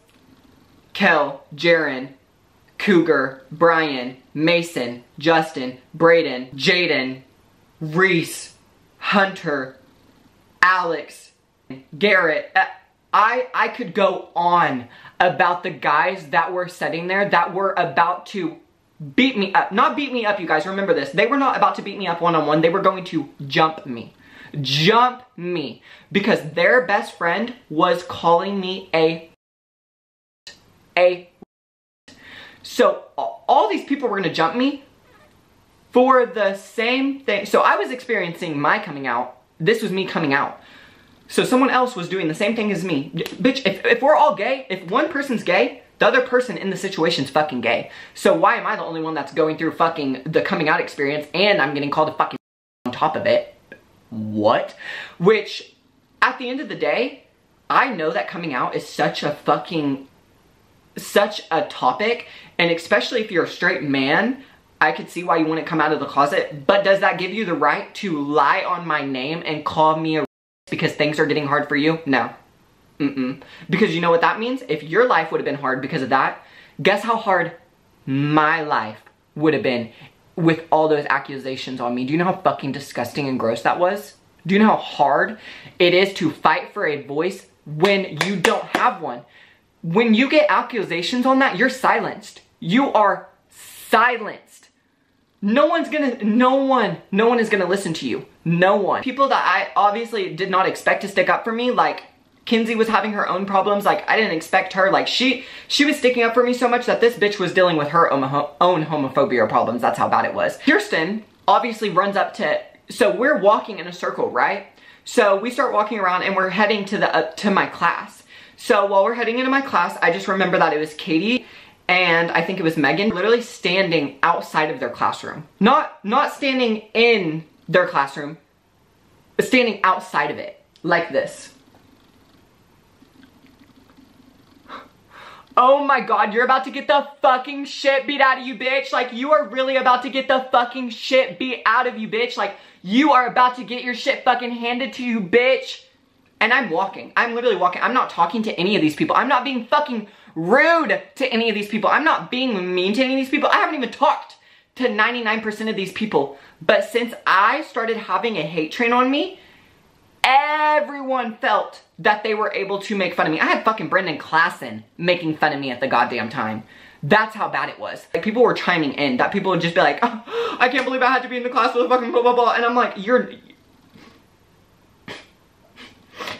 S1: Kel, Jaren, Cougar, Brian, Mason, Justin, Braden, Jaden, Reese, Hunter, Alex, Garrett. I could go on about the guys that were sitting there that were about to beat me up. Not beat me up, you guys, remember this. They were not about to beat me up one-on-one. They were going to jump me. Jump me. Because their best friend was calling me a So all these people were gonna jump me for the same thing. So I was experiencing my coming out. This was me coming out. So someone else was doing the same thing as me. Bitch, if we're all gay, if one person's gay, the other person in the situation's fucking gay. So why am I the only one that's going through fucking the coming out experience and I'm getting called a fucking on top of it? What? Which, at the end of the day, I know that coming out is such a topic, and especially if you're a straight man, I could see why you wouldn't come out of the closet, but does that give you the right to lie on my name and call me a because things are getting hard for you? No. Because you know what that means? If your life would have been hard because of that, guess how hard my life would have been with all those accusations on me. Do you know how fucking disgusting and gross that was? Do you know how hard it is to fight for a voice when you don't have one? When you get accusations on that, you're silenced. You are silenced. No one is gonna listen to you. No one. People that I obviously did not expect to stick up for me, like Kinsey was having her own problems. Like, I didn't expect her. Like, she was sticking up for me so much that this bitch was dealing with her own homophobia problems. That's how bad it was. Kirsten obviously runs up to, so we're walking in a circle, right? So we start walking around and we're heading to my class. So while we're heading into my class, I just remember that it was Katie and I think it was Megan, literally standing outside of their classroom. Not standing in their classroom, but standing outside of it, like this. Oh my God, you're about to get the fucking shit beat out of you, bitch. Like, you are really about to get the fucking shit beat out of you, bitch. Like, you are about to get your shit fucking handed to you, bitch. And I'm walking. I'm literally walking. I'm not talking to any of these people. I'm not being fucking rude to any of these people. I'm not being mean to any of these people. I haven't even talked to 99% of these people. But since I started having a hate train on me, everyone felt that they were able to make fun of me. I had fucking Brendan Klassen making fun of me at the goddamn time. That's how bad it was. Like, people were chiming in, that people would just be like, oh, I can't believe I had to be in the class with a fucking blah, blah, blah. And I'm like,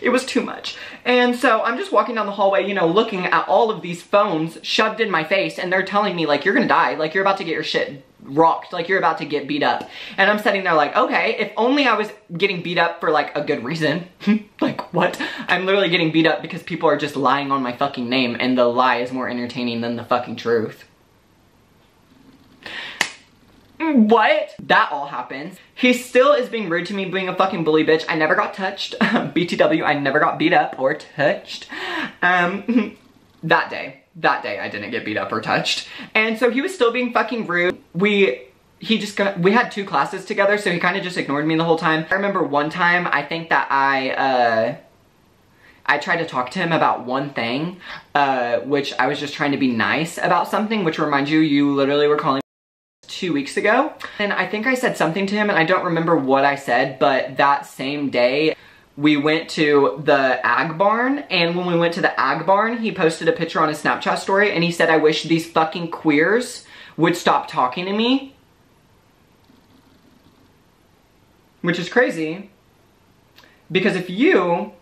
S1: it was too much. And so I'm just walking down the hallway, you know, looking at all of these phones shoved in my face, and they're telling me, like, you're gonna die. Like, you're about to get your shit rocked. Like, you're about to get beat up. And I'm sitting there like, okay, if only I was getting beat up for, like, a good reason. Like, what? I'm literally getting beat up because people are just lying on my fucking name, and the lie is more entertaining than the fucking truth. What? That all happens. He still is being rude to me, being a fucking bully bitch. I never got touched. BTW, I never got beat up or touched. That day I didn't get beat up or touched. And so he was still being fucking rude. We had 2 classes together, so he kind of just ignored me the whole time. I remember one time, I think that I tried to talk to him about one thing, which I was just trying to be nice about something, which reminds you, you literally were calling 2 weeks ago. And I think I said something to him, and I don't remember what I said, but that same day, we went to the ag barn, and when we went to the ag barn, he posted a picture on his Snapchat story, and he said, I wish these fucking queers would stop talking to me. Which is crazy, because if you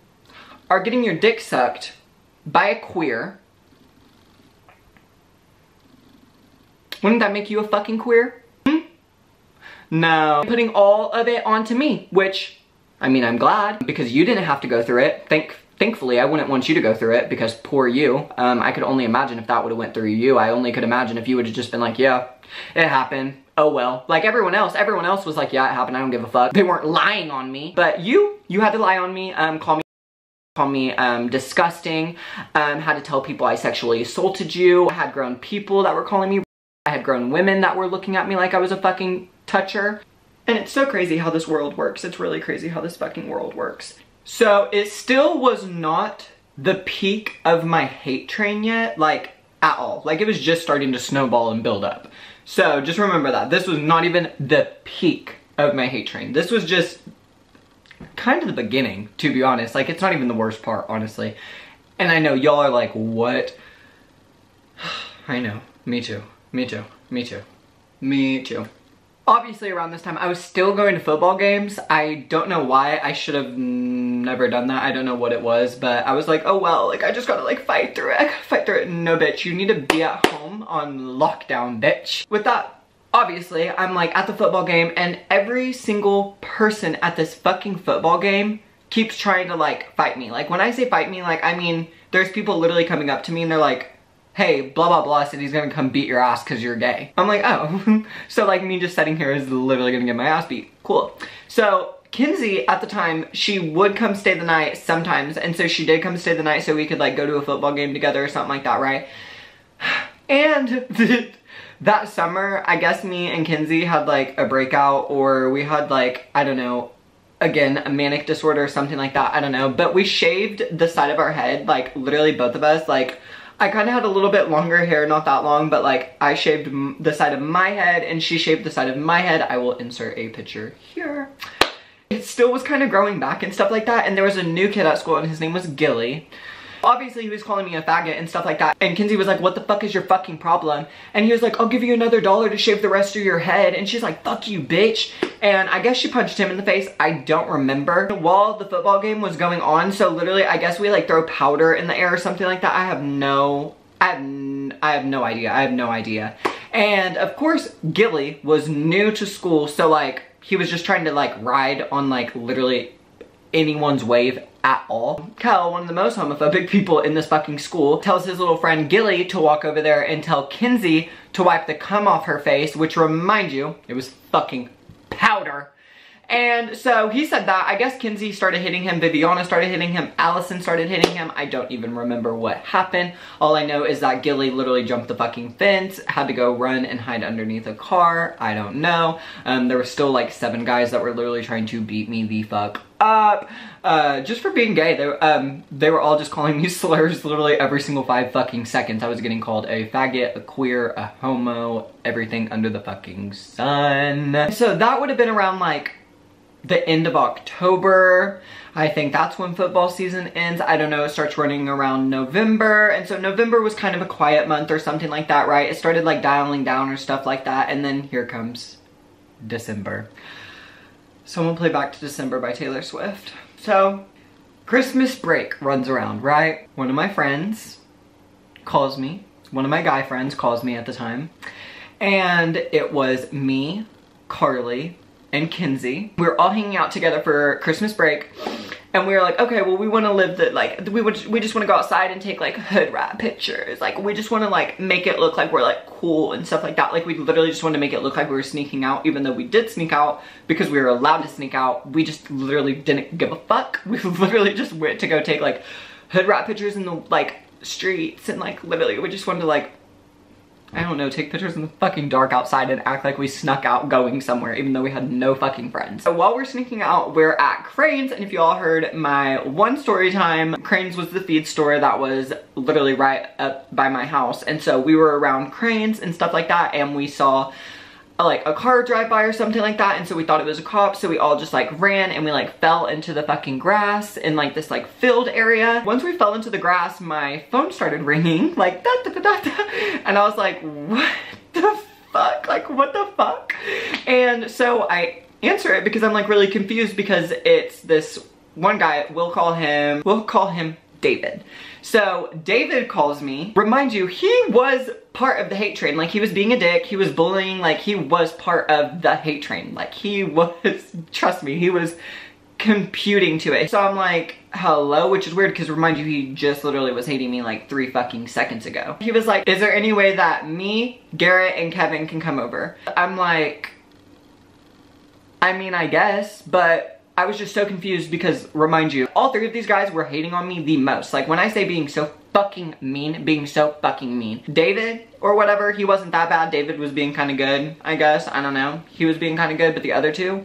S1: are getting your dick sucked by a queer, wouldn't that make you a fucking queer? No. Putting all of it onto me, which, I mean, I'm glad, because you didn't have to go through it. Thankfully, I wouldn't want you to go through it, because poor you. I could only imagine if that would have went through you. I only could imagine if you would have just been like, yeah, it happened. Oh well. Like everyone else was like, yeah, it happened, I don't give a fuck. They weren't lying on me. But you had to lie on me, call me disgusting, had to tell people I sexually assaulted you. I had grown people that were calling me. I had grown women that were looking at me like I was a fucking toucher. And it's so crazy how this world works. It's really crazy how this fucking world works. So it still was not the peak of my hate train yet, like at all. Like it was just starting to snowball and build up. So just remember that. This was not even the peak of my hate train. This was just kind of the beginning, to be honest. Like it's not even the worst part, honestly. And I know y'all are like, what? I know, me too. Me too. Me too. Me too. Obviously around this time I was still going to football games. I don't know why. I should have never done that. I don't know what it was, but I was like, oh well, like I just gotta like fight through it. I gotta fight through it. No bitch, you need to be at home on lockdown, bitch. With that, obviously I'm like at the football game, and every single person at this fucking football game keeps trying to like fight me. Like when I say fight me, like I mean there's people literally coming up to me and they're like, hey, blah, blah, blah, said he's gonna come beat your ass because you're gay. I'm like, oh. So like me just sitting here is literally gonna get my ass beat. Cool. So Kinsey at the time, she would come stay the night sometimes. And so she did come stay the night so we could like go to a football game together or something like that, right? And that summer, I guess me and Kinsey had like a breakout, or we had like, I don't know, again, a manic disorder or something like that. I don't know. But we shaved the side of our head, like literally both of us, like I kind of had a little bit longer hair, not that long, but like I shaved the side of my head and she shaved the side of my head. I will insert a picture here. It still was kind of growing back and stuff like that, and there was a new kid at school and his name was Gilly. Obviously he was calling me a faggot and stuff like that, and Kinsey was like, what the fuck is your fucking problem? And he was like, I'll give you another $1 to shave the rest of your head. And she's like, fuck you, bitch. And I guess she punched him in the face. I don't remember. While the football game was going on, so literally I guess we like throw powder in the air or something like that. I have no idea. And of course Gilly was new to school, so like he was just trying to like ride on like literally anyone's wave at all. Kel, one of the most homophobic people in this fucking school, tells his little friend Gilly to walk over there and tell Kinsey to wipe the cum off her face, which, remind you, it was fucking powder. And so he said that. I guess Kinsey started hitting him, Viviana started hitting him, Allison started hitting him. I don't even remember what happened. All I know is that Gilly literally jumped the fucking fence, had to go run and hide underneath a car. I don't know. There were still like 7 guys that were literally trying to beat me the fuck up. Just for being gay. They were all just calling me slurs literally every single 5 fucking seconds. I was getting called a faggot, a queer, a homo, everything under the fucking sun. So that would have been around like the end of October. I think that's when football season ends. I don't know, it starts running around November. And so November was kind of a quiet month or something like that, right? It started like dialing down or stuff like that. And then here comes December. Someone play Back to December by Taylor Swift. So Christmas break runs around, right? One of my friends calls me. One of my guy friends calls me at the time. And it was me, Carly, and Kinsey. We were all hanging out together for Christmas break, and we were like, okay, well, we want to live the, like, we just want to go outside and take like hood rat pictures. Like, we just want to like make it look like we're like cool and stuff like that. Like, we literally just want to make it look like we were sneaking out, even though we did sneak out because we were allowed to sneak out. We just literally didn't give a fuck. We literally just went to go take like hood rat pictures in the like streets, and like literally we just wanted to like, I don't know, take pictures in the fucking dark outside and act like we snuck out going somewhere, even though we had no fucking friends. So while we're sneaking out, we're at Crane's, and if you all heard my one story time, Crane's was the feed store that was literally right up by my house. And so we were around Crane's and stuff like that, and we saw like a car drive by or something like that, and so we thought it was a cop, so we all just like ran and we like fell into the fucking grass in like this like field area. Once we fell into the grass, my phone started ringing like da da da da da, and I was like, what the fuck? Like, what the fuck? And so I answer it because I'm like really confused, because it's this one guy, we'll call him David. So David calls me. Remind you, he was part of the hate train. Like, he was being a dick, he was bullying, like he was part of the hate train. Like, he was, trust me, he was computing to it. So I'm like, hello, which is weird because remind you, he just literally was hating me like 3 fucking seconds ago. He was like, is there any way that me, Garrett, and Kevin can come over? I'm like, I mean, I guess, but I was just so confused because, remind you, all 3 of these guys were hating on me the most. Like, when I say being so fucking mean, David, or whatever, he wasn't that bad. David was being kind of good, I guess. I don't know. He was being kind of good, but the other 2,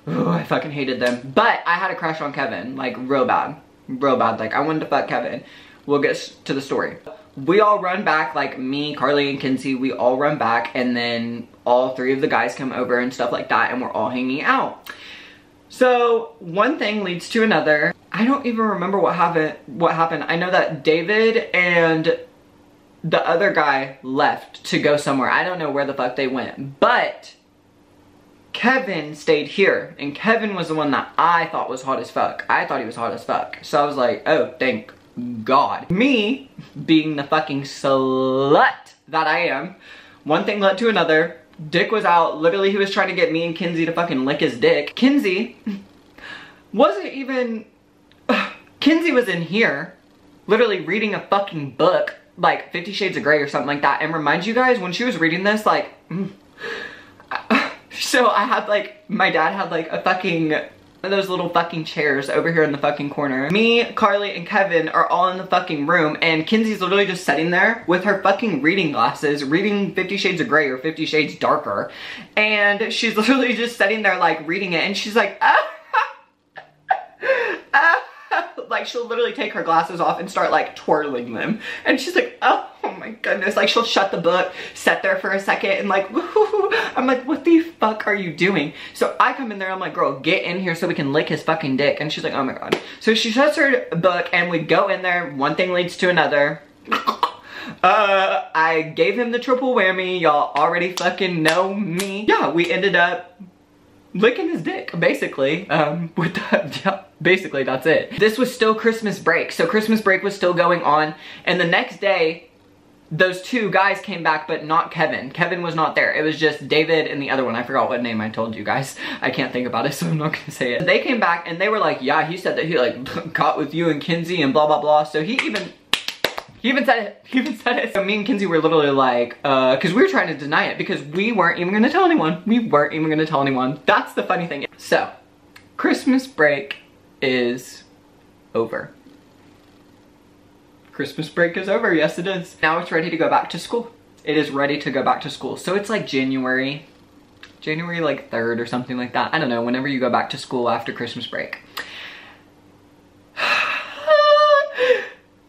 S1: ooh, I fucking hated them. But I had a crush on Kevin, like, real bad. Real bad. Like, I wanted to fuck Kevin. We'll get to the story. We all run back, like me, Carly, and Kinsey, we all run back, and then all 3 of the guys come over and stuff like that, and we're all hanging out. So one thing leads to another. I don't even remember what happened. I know that David and the other guy left to go somewhere. I don't know where the fuck they went, but Kevin stayed here, and Kevin was the one that I thought was hot as fuck. I thought he was hot as fuck. So I was like, oh, thank God. Me, being the fucking slut that I am, one thing led to another. Dick was out. Literally, he was trying to get me and Kinsey to fucking lick his dick. Kinsey wasn't even... Kinsey was in here, literally reading a fucking book, like 50 Shades of Grey or something like that. And remind you guys, when she was reading this, like... so I had like... My dad had like a fucking... those little fucking chairs over here in the fucking corner. Me, Carly, and Kevin are all in the fucking room, and Kinsey's literally just sitting there with her fucking reading glasses, reading 50 Shades of Grey or 50 Shades Darker, and she's literally just sitting there like reading it, and she's like, like, she'll literally take her glasses off and start like twirling them. And she's like, oh my goodness. Like, she'll shut the book, sit there for a second and like, woo-hoo-hoo. I'm like, what the fuck are you doing? So I come in there, I'm like, girl, get in here so we can lick his fucking dick. And she's like, oh my God. So she shuts her book and we go in there. One thing leads to another. I gave him the triple whammy. Y'all already fucking know me. Yeah, we ended up licking his dick, basically. With that, yeah, basically that's it. This was still Christmas break. So Christmas break was still going on. And the next day, those two guys came back, but not Kevin. Kevin was not there. It was just David and the other one. I forgot what name I told you guys. I can't think about it, so I'm not gonna say it. They came back and they were like, yeah, he said that he like got with you and Kinsey and blah, blah, blah. So he even said it. He even said it. So me and Kinsey were literally like, because we were trying to deny it because we weren't even gonna tell anyone. We weren't even gonna tell anyone. That's the funny thing. So, Christmas break is over. Christmas break is over. Yes, it is. Now it's ready to go back to school. It is ready to go back to school. So it's like January like 3rd or something like that. I don't know, whenever you go back to school after Christmas break.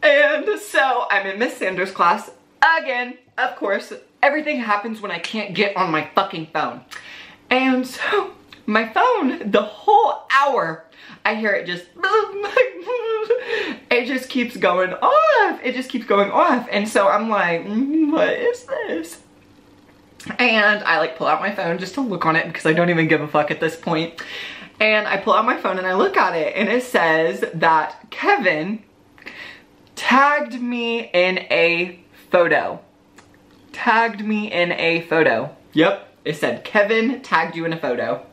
S1: And so I'm in Miss Sanders' class again. Of course, everything happens when I can't get on my fucking phone. And so my phone, the whole hour, I hear it just, it just keeps going off. It just keeps going off. And so I'm like, what is this? And I like pull out my phone just to look on it because I don't even give a fuck at this point. And I pull out my phone and I look at it and it says that Kevin tagged me in a photo. Tagged me in a photo. Yep, it said Kevin tagged you in a photo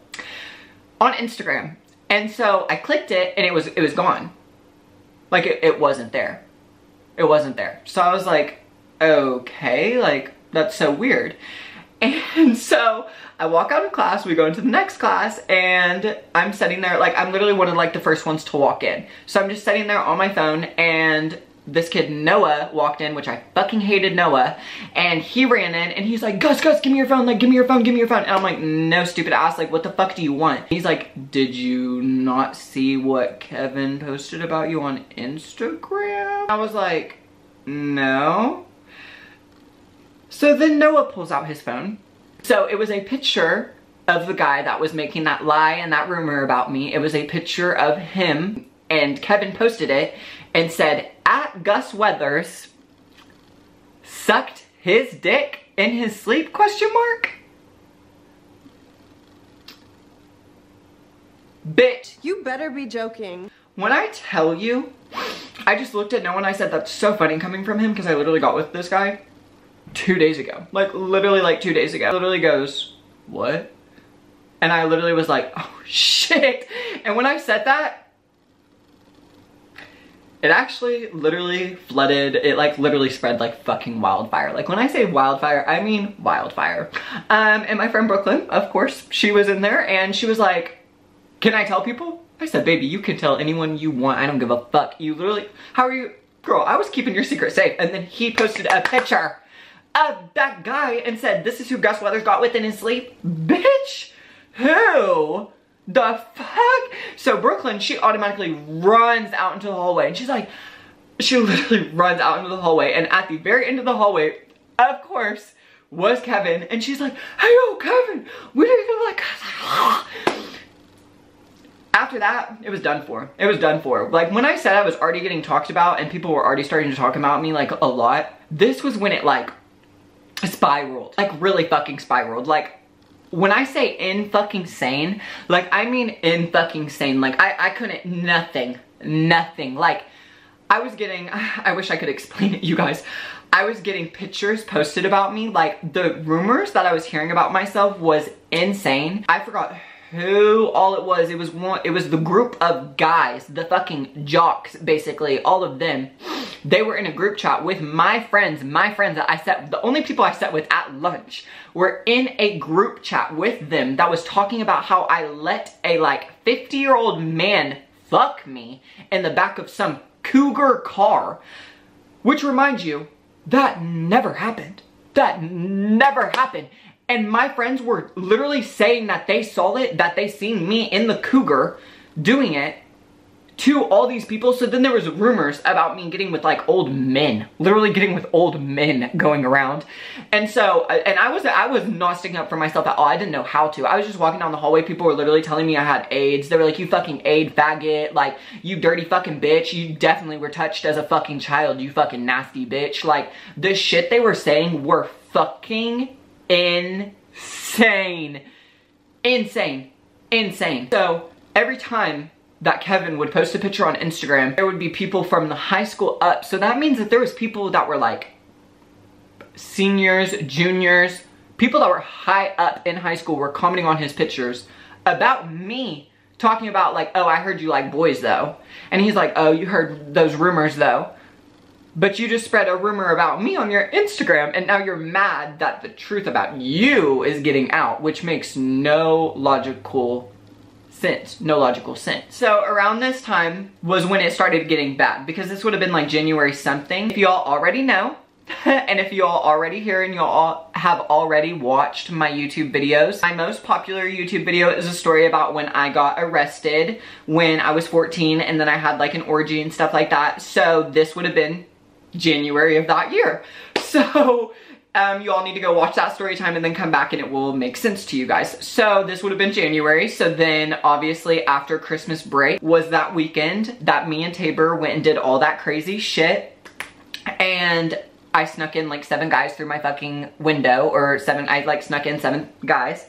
S1: on Instagram. And so I clicked it and it was gone. Like it wasn't there. It wasn't there. So I was like, okay, like that's so weird. And so I walk out of class, we go into the next class, and I'm sitting there, like I'm literally one of like the first ones to walk in. So I'm just sitting there on my phone and this kid Noah walked in, which I fucking hated Noah, and he ran in and he's like, Gus, give me your phone, like give me your phone, give me your phone. And I'm like, no, stupid ass, like what the fuck do you want? He's like, did you not see what Kevin posted about you on Instagram? I was like, no. So then Noah pulls out his phone. So it was a picture of the guy that was making that lie and that rumor about me. It was a picture of him, and Kevin posted it and said, at Gus Weathers sucked his dick in his sleep, question mark? Bitch.
S3: You better be joking.
S1: When I tell you, I just looked at Noah and I said, that's so funny coming from him because I literally got with this guy 2 days ago. Like literally like 2 days ago. Literally goes, what? And I literally was like, oh shit. And when I said that, it actually literally flooded, it like literally spread like fucking wildfire. Like when I say wildfire, I mean wildfire. And my friend Brooklyn, of course, she was in there and she was like, can I tell people? I said, baby, you can tell anyone you want. I don't give a fuck. You literally, how are you? Girl, I was keeping your secret safe. And then he posted a picture of that guy and said, this is who Gus Weathers got with in his sleep. Bitch, who the fuck? So Brooklyn, she automatically runs out into the hallway and she's like, she literally runs out into the hallway, and at the very end of the hallway, of course, was Kevin. And she's like, hey yo, Kevin, we didn't even like, after that, it was done for. It was done for. Like when I said I was already getting talked about and people were already starting to talk about me like a lot, this was when it like spiraled. Like really fucking spiraled. Like when I say in fucking sane, like I mean in fucking sane. Like I couldn't, nothing. Like I was getting, I wish I could explain it, you guys. I was getting pictures posted about me. Like the rumors that I was hearing about myself was insane. I forgot who all it was. It was the group of guys, the fucking jocks, basically, all of them. They were in a group chat with my friends that I sat, the only people I sat with at lunch were in a group chat with them that was talking about how I let a like 50-year-old man fuck me in the back of some cougar car, which reminds you, that never happened. That never happened. And my friends were literally saying that they saw it, that they seen me in the cougar doing it. to all these people. So then there was rumors about me getting with like old men, literally getting with old men going around. And so, and I was not sticking up for myself at all. I didn't know how to. I was just walking down the hallway. People were literally telling me I had AIDS. They were like, you fucking AIDS faggot. Like, you dirty fucking bitch. You definitely were touched as a fucking child. You fucking nasty bitch. Like, the shit they were saying were fucking insane. Insane. So every time that Kevin would post a picture on Instagram, there would be people from the high school up. So that means that there was people that were like seniors, juniors, people that were high up in high school were commenting on his pictures about me, talking about like, oh, I heard you like boys though. And he's like, oh, you heard those rumors though. But you just spread a rumor about me on your Instagram, and now you're mad that the truth about you is getting out, which makes no logical sense. So around this time was when it started getting bad, because this would have been like January something. If y'all already know, and if y'all already here and y'all have already watched my YouTube videos, my most popular YouTube video is a story about when I got arrested when I was 14, and then I had like an orgy and stuff like that. So this would have been January of that year. So you all need to go watch that story time and then come back and it will make sense to you guys. So this would have been January. So then obviously after Christmas break was that weekend that me and Tabor went and did all that crazy shit. And I snuck in like 7 guys through my fucking window, or I like snuck in 7 guys.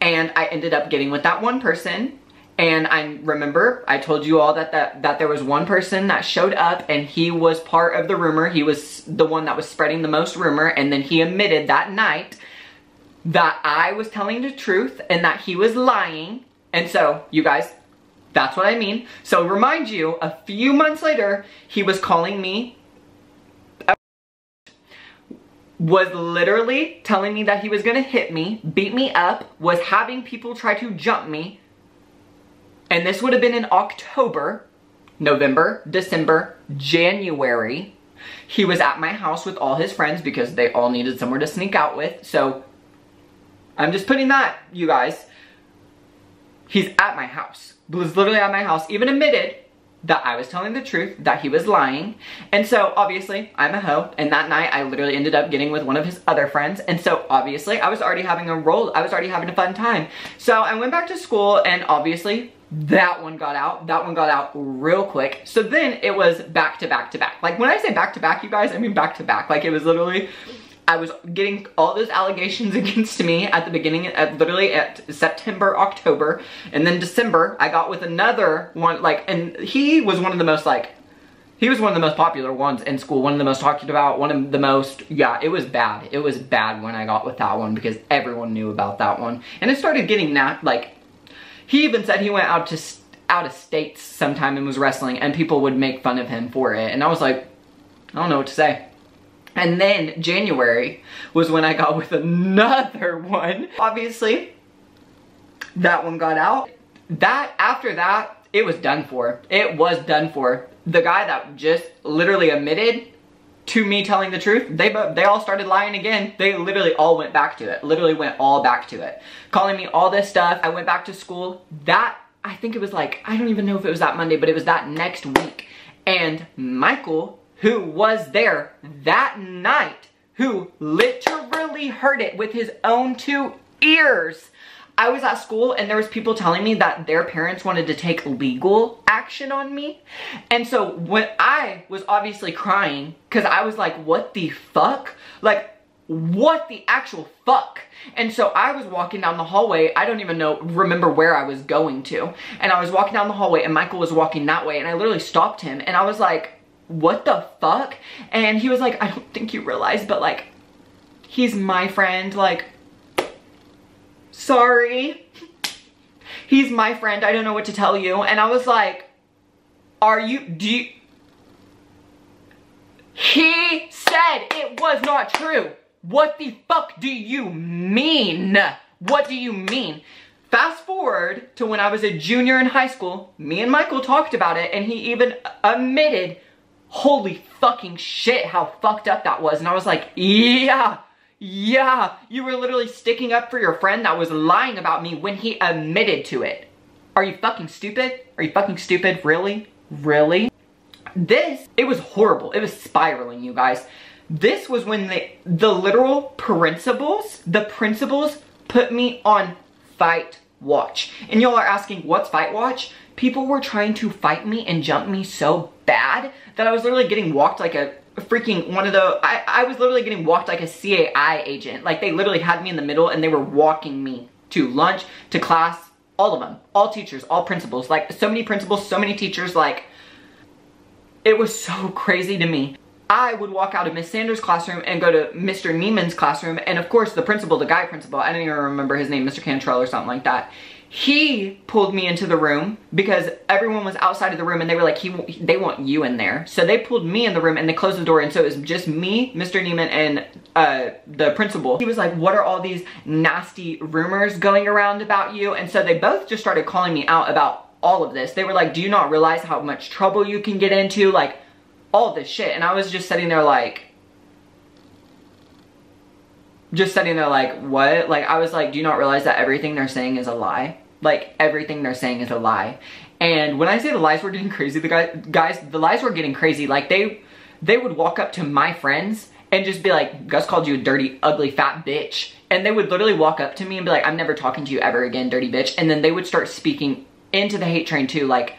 S1: And I ended up getting with that one person. And I remember I told you all that there was one person that showed up and he was part of the rumor. He was the one that was spreading the most rumor, and then he admitted that night that I was telling the truth and that he was lying. And so, you guys, that's what I mean. So remind you, a few months later, he was calling me, was literally telling me that he was gonna hit me, beat me up, was having people try to jump me. And this would have been in October, November, December, January. He was at my house with all his friends because they all needed somewhere to sneak out with. So I'm just putting that, you guys. He's at my house. Was literally at my house. Even admitted that I was telling the truth, that he was lying. And so obviously I'm a hoe. And that night I literally ended up getting with one of his other friends. And so obviously I was already having a fun time. So I went back to school, and obviously that one got out. That one got out real quick. So then it was back to back to back. Like when I say back to back, you guys, I mean back to back. Like it was literally, I was getting all those allegations against me at the beginning, literally at September, October, and then December, I got with another one, like, and he was one of the most, like, he was one of the most popular ones in school, one of the most talked about, one of the most, yeah, it was bad. It was bad when I got with that one because everyone knew about that one. And it started getting that, like, he even said he went out of states sometime and was wrestling, and people would make fun of him for it. And I was like, I don't know what to say. And then January was when I got with another one. Obviously, that one got out. After that, it was done for. It was done for. The guy that just literally admitted to me telling the truth, they all started lying again. They literally all went back to it. Literally went all back to it. Calling me all this stuff. I went back to school. I think it was like, I don't even know if it was that Monday, but it was that next week. And Michael, who was there that night, who literally heard it with his own 2 ears. I was at school and there was people telling me that their parents wanted to take legal action on me. And so when I was obviously crying, because I was like, what the fuck? Like, what the actual fuck? And so I was walking down the hallway. I don't even remember where I was going to. And I was walking down the hallway and Michael was walking that way, and I literally stopped him and I was like, what the fuck? And he was like, I don't think you realize, but like, he's my friend. Like, sorry. He's my friend. I don't know what to tell you. And I was like, He said it was not true. What the fuck do you mean? What do you mean? Fast forward to when I was a junior in high school, me and Michael talked about it, and he even admitted, holy fucking shit, how fucked up that was. And I was like, yeah, you were literally sticking up for your friend that was lying about me when he admitted to it. Are you fucking stupid? Are you fucking stupid? Really? really? It was horrible. It was spiraling, you guys. This was when the literal principals, put me on fight watch. And y'all are asking, what's fight watch? People were trying to fight me and jump me so bad that I was literally getting walked like a freaking I was literally getting walked like a CAI agent. Like, they literally had me in the middle and they were walking me to lunch, to class, all of them, all teachers, all principals, like so many principals, so many teachers. Like, it was so crazy to me. I would walk out of Miss Sanders' classroom and go to Mr. Neiman's classroom, and of course the principal, the guy principal, I don't even remember his name, Mr. Cantrell or something like that. He pulled me into the room because everyone was outside of the room and they were like, they want you in there. So they pulled me in the room and they closed the door, and so it was just me, Mr. Neiman, and the principal. He was like, what are all these nasty rumors going around about you? And so they both just started calling me out about all of this. They were like, do you not realize how much trouble you can get into? Like, all this shit. And I was just sitting there like, what? Like, I was like, do you not realize that everything they're saying is a lie? Like, everything they're saying is a lie. And when I say the lies were getting crazy, guys, the lies were getting crazy. Like, they would walk up to my friends and just be like, Gus called you a dirty, ugly, fat bitch. And they would literally walk up to me and be like, I'm never talking to you ever again, dirty bitch. And then they would start speaking into the hate train too. Like,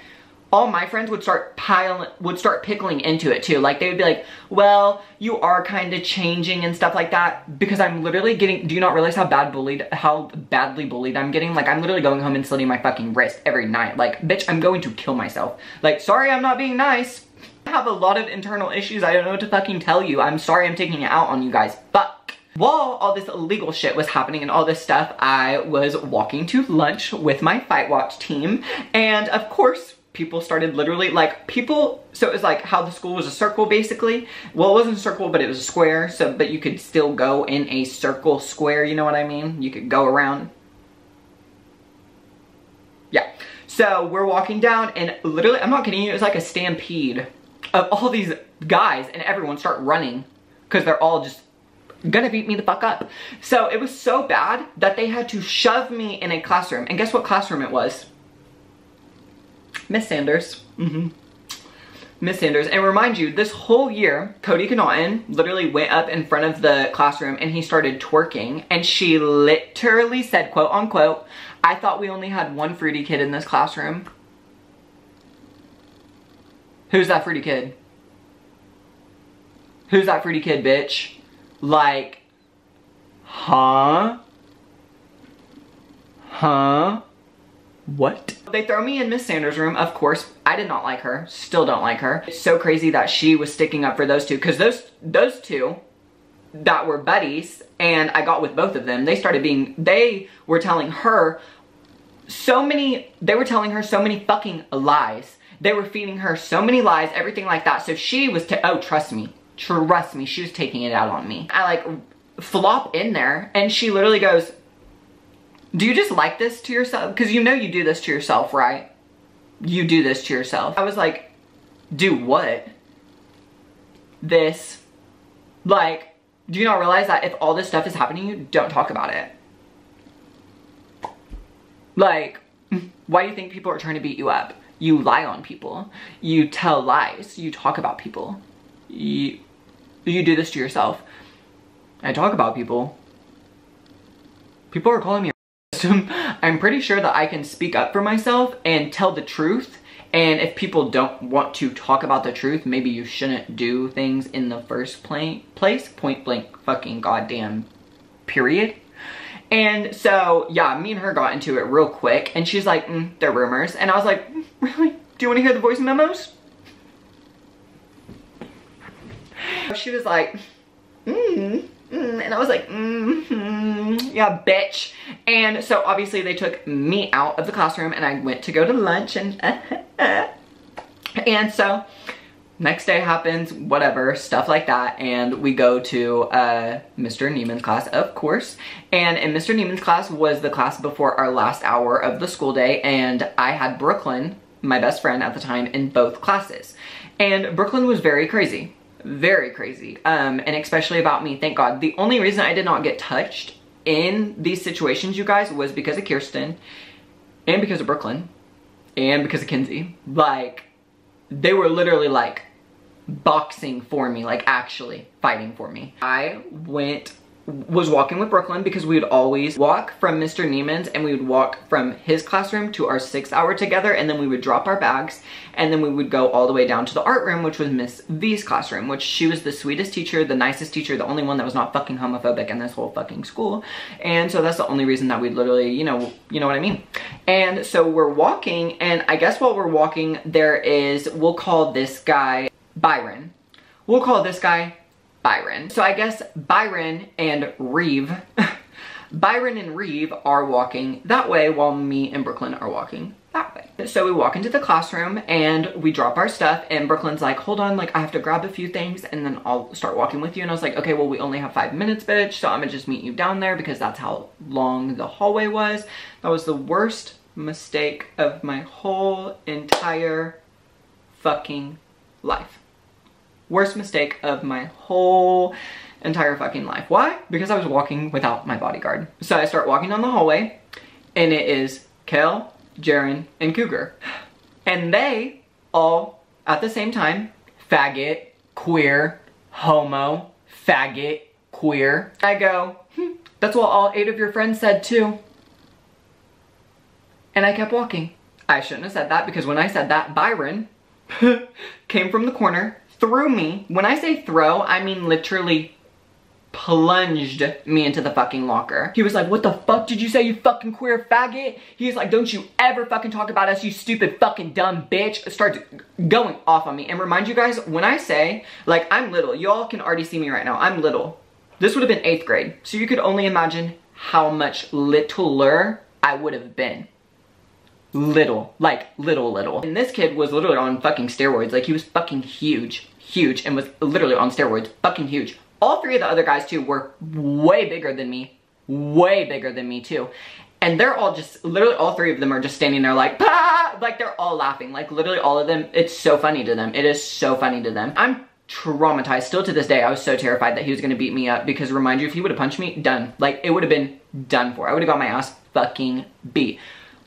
S1: all my friends would start pickling into it too. Like, they would be like, well, you are kind of changing and stuff like that, because I'm literally getting, do you not realize how badly bullied I'm getting? Like, I'm literally going home and slitting my fucking wrist every night. Like, bitch, I'm going to kill myself. Like, sorry, I'm not being nice. I have a lot of internal issues. I don't know what to fucking tell you. I'm sorry I'm taking it out on you guys. But while all this illegal shit was happening and all this stuff, I was walking to lunch with my Fight Watch team. And of course, people started literally, like, so it was like how the school was a circle, basically. Well, it wasn't a circle, but it was a square, so, but you could still go in a circle square, you know what I mean? You could go around. Yeah. So we're walking down, and literally, I'm not kidding you, it was like a stampede of all these guys, and everyone start running, because they're all just gonna beat me the fuck up. So it was so bad that they had to shove me in a classroom, and guess what classroom it was? Miss Sanders. Miss Sanders. And remind you, this whole year, Cody Connaughton literally went up in front of the classroom and he started twerking, and she literally said, quote unquote, I thought we only had one fruity kid in this classroom. Who's that fruity kid? Who's that fruity kid, bitch? Like, huh? What? They throw me in Miss Sanders' room. Of course, I did not like her. Still don't like her. It's so crazy that she was sticking up for those two, because those two that were buddies, and I got with both of them, they were telling her so many fucking lies. They were feeding her so many lies, everything like that. So she was, oh, trust me, she was taking it out on me. I like flop in there, and she literally goes, do you just like this to yourself? Because you know you do this to yourself, right? You do this to yourself. I was like, do what? This. Like, do you not realize that if all this stuff is happening to you, don't talk about it? Like, why do you think people are trying to beat you up? You lie on people. You tell lies. You talk about people. You do this to yourself. I talk about people. People are calling me I'm pretty sure that I can speak up for myself and tell the truth. And if people don't want to talk about the truth, maybe you shouldn't do things in the first place. Point blank fucking goddamn period. And so, yeah, me and her got into it real quick. And she's like, they're rumors. And I was like, really? Do you want to hear the voice memos? She was like, and I was like, yeah, bitch. And so obviously they took me out of the classroom and I went to go to lunch, and and so next day happens, whatever, stuff like that, and we go to Mr. Neiman's class, of course. And in Mr. Neiman's class was the class before our last hour of the school day, and I had Brooklyn, my best friend at the time, in both classes. And Brooklyn was very crazy. Very crazy, and especially about me, thank God. The only reason I did not get touched in these situations, you guys, was because of Kirsten, and because of Brooklyn, and because of Kinsey. Like, they were literally like boxing for me, like actually fighting for me. I was walking with Brooklyn because we would always walk from Mr. Neiman's, and we would walk from his classroom to our 6th hour together, and then we would drop our bags, and then we would go all the way down to the art room, which was Miss V's classroom, which she was the sweetest teacher, the nicest teacher, the only one that was not fucking homophobic in this whole fucking school. And so that's the only reason that we'd literally, you know what I mean. And so we're walking, and I guess while we're walking, there is, we'll call this guy Byron. We'll call this guy Byron. So I guess Byron and Reeve, Byron and Reeve are walking that way while me and Brooklyn are walking that way. So we walk into the classroom and we drop our stuff, and Brooklyn's like, hold on, like I have to grab a few things and then I'll start walking with you. And I was like, okay, well we only have 5 minutes, bitch, so I'm gonna just meet you down there, because that's how long the hallway was. That was the worst mistake of my whole entire fucking life. Worst mistake of my whole entire fucking life. Why? Because I was walking without my bodyguard. So I start walking down the hallway, and it is Kel, Jaren, and Cougar. And they all, at the same time, faggot, queer, homo, faggot, queer. I go, that's what all 8 of your friends said too. And I kept walking. I shouldn't have said that, because when I said that, Byron came from the corner, threw me. When I say throw, I mean literally plunged me into the fucking locker. He was like, what the fuck did you say, you fucking queer faggot? He's like, don't you ever fucking talk about us, you stupid fucking dumb bitch. Starts going off on me. And remind you guys, when I say, like, I'm little, y'all can already see me right now, I'm little. This would have been 8th grade. So you could only imagine how much littler I would have been. Little, like little. And this kid was literally on fucking steroids. Like, he was fucking huge, and was literally on steroids, fucking huge. All 3 of the other guys too were way bigger than me too. And they're all just, literally all 3 of them are just standing there like, bah! Like they're all laughing. Like literally all of them, it's so funny to them. It is so funny to them. I'm traumatized still to this day. I was so terrified that he was gonna beat me up, because remind you, if he would have punched me, done. Like it would have been done for. I would have got my ass fucking beat.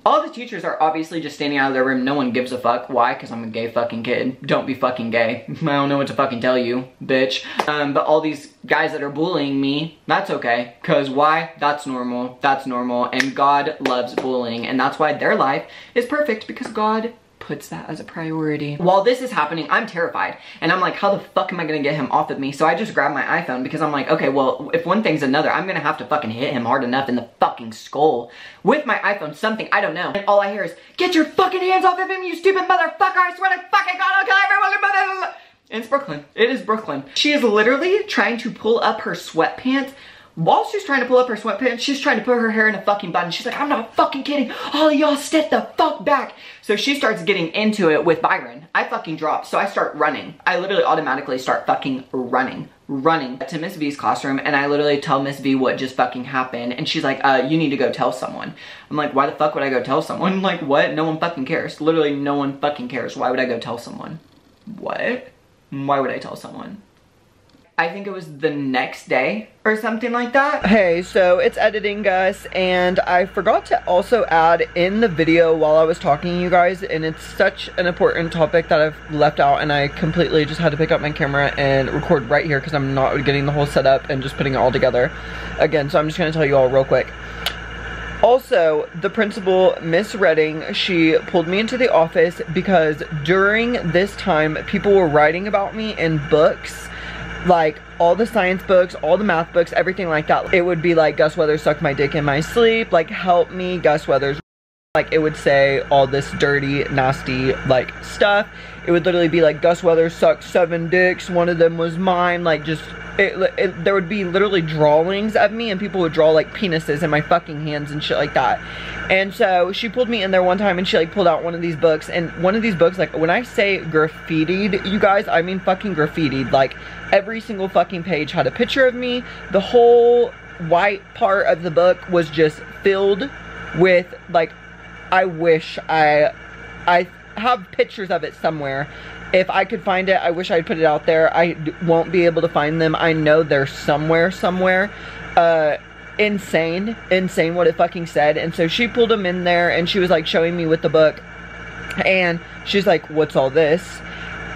S1: All the teachers are obviously just standing out of their room. No one gives a fuck. Why? Because I'm a gay fucking kid. Don't be fucking gay. I don't know what to fucking tell you, bitch. But all these guys that are bullying me, that's okay. Because why? That's normal. That's normal. And God loves bullying. And that's why their life is perfect, because God puts that as a priority. While this is happening, I'm terrified. And I'm like, how the fuck am I gonna get him off of me? So I just grabbed my iPhone, because I'm like, okay, well, if one thing's another, I'm gonna have to fucking hit him hard enough in the fucking skull with my iPhone, something, I don't know. And all I hear is, get your fucking hands off of him, you stupid motherfucker, I swear to fucking God, I'll kill everyone. And it's Brooklyn. It is Brooklyn. She is literally trying to pull up her sweatpants. While she's trying to pull up her sweatpants, she's trying to put her hair in a fucking bun. She's like, I'm not fucking kidding. All of y'all step the fuck back. So she starts getting into it with Byron. I fucking drop. So I start running. I literally automatically start fucking running to Miss V's classroom, and I literally tell Miss V what just fucking happened, and she's like, you need to go tell someone. I'm like, why the fuck would I go tell someone? Like, what? No one fucking cares. Literally no one fucking cares. Why would I go tell someone? What? Why would I tell someone? I think it was the next day or something like that. Hey, so it's editing, guys, and I forgot to also add in the video while I was talking to you guys, and it's such an important topic that I've left out, and I completely just had to pick up my camera and record right here because I'm not getting the whole setup and just putting it all together again. So I'm just gonna tell you all real quick. Also, the principal, Miss Redding, she pulled me into the office because during this time, people were writing about me in books, like all the science books, all the math books, everything like that. It would be like, Gus Weathers sucked my dick in my sleep, like help me, Gus Weathers. Like it would say all this dirty, nasty like stuff. It would literally be like, Gus Weathers sucked 7 dicks, one of them was mine, like just, there would be literally drawings of me, and people would draw like penises in my fucking hands and shit like that. And so she pulled me in there one time and she like pulled out one of these books, and one of these books, like when I say graffitied, you guys, I mean fucking graffitied. Like every single fucking page had a picture of me. The whole white part of the book was just filled with like, I wish I have pictures of it somewhere. If I could find it, I wish I'd put it out there. I won't be able to find them. I know they're somewhere. Insane what it fucking said. And so she pulled them in there and she was like showing me with the book, and she's like, what's all this?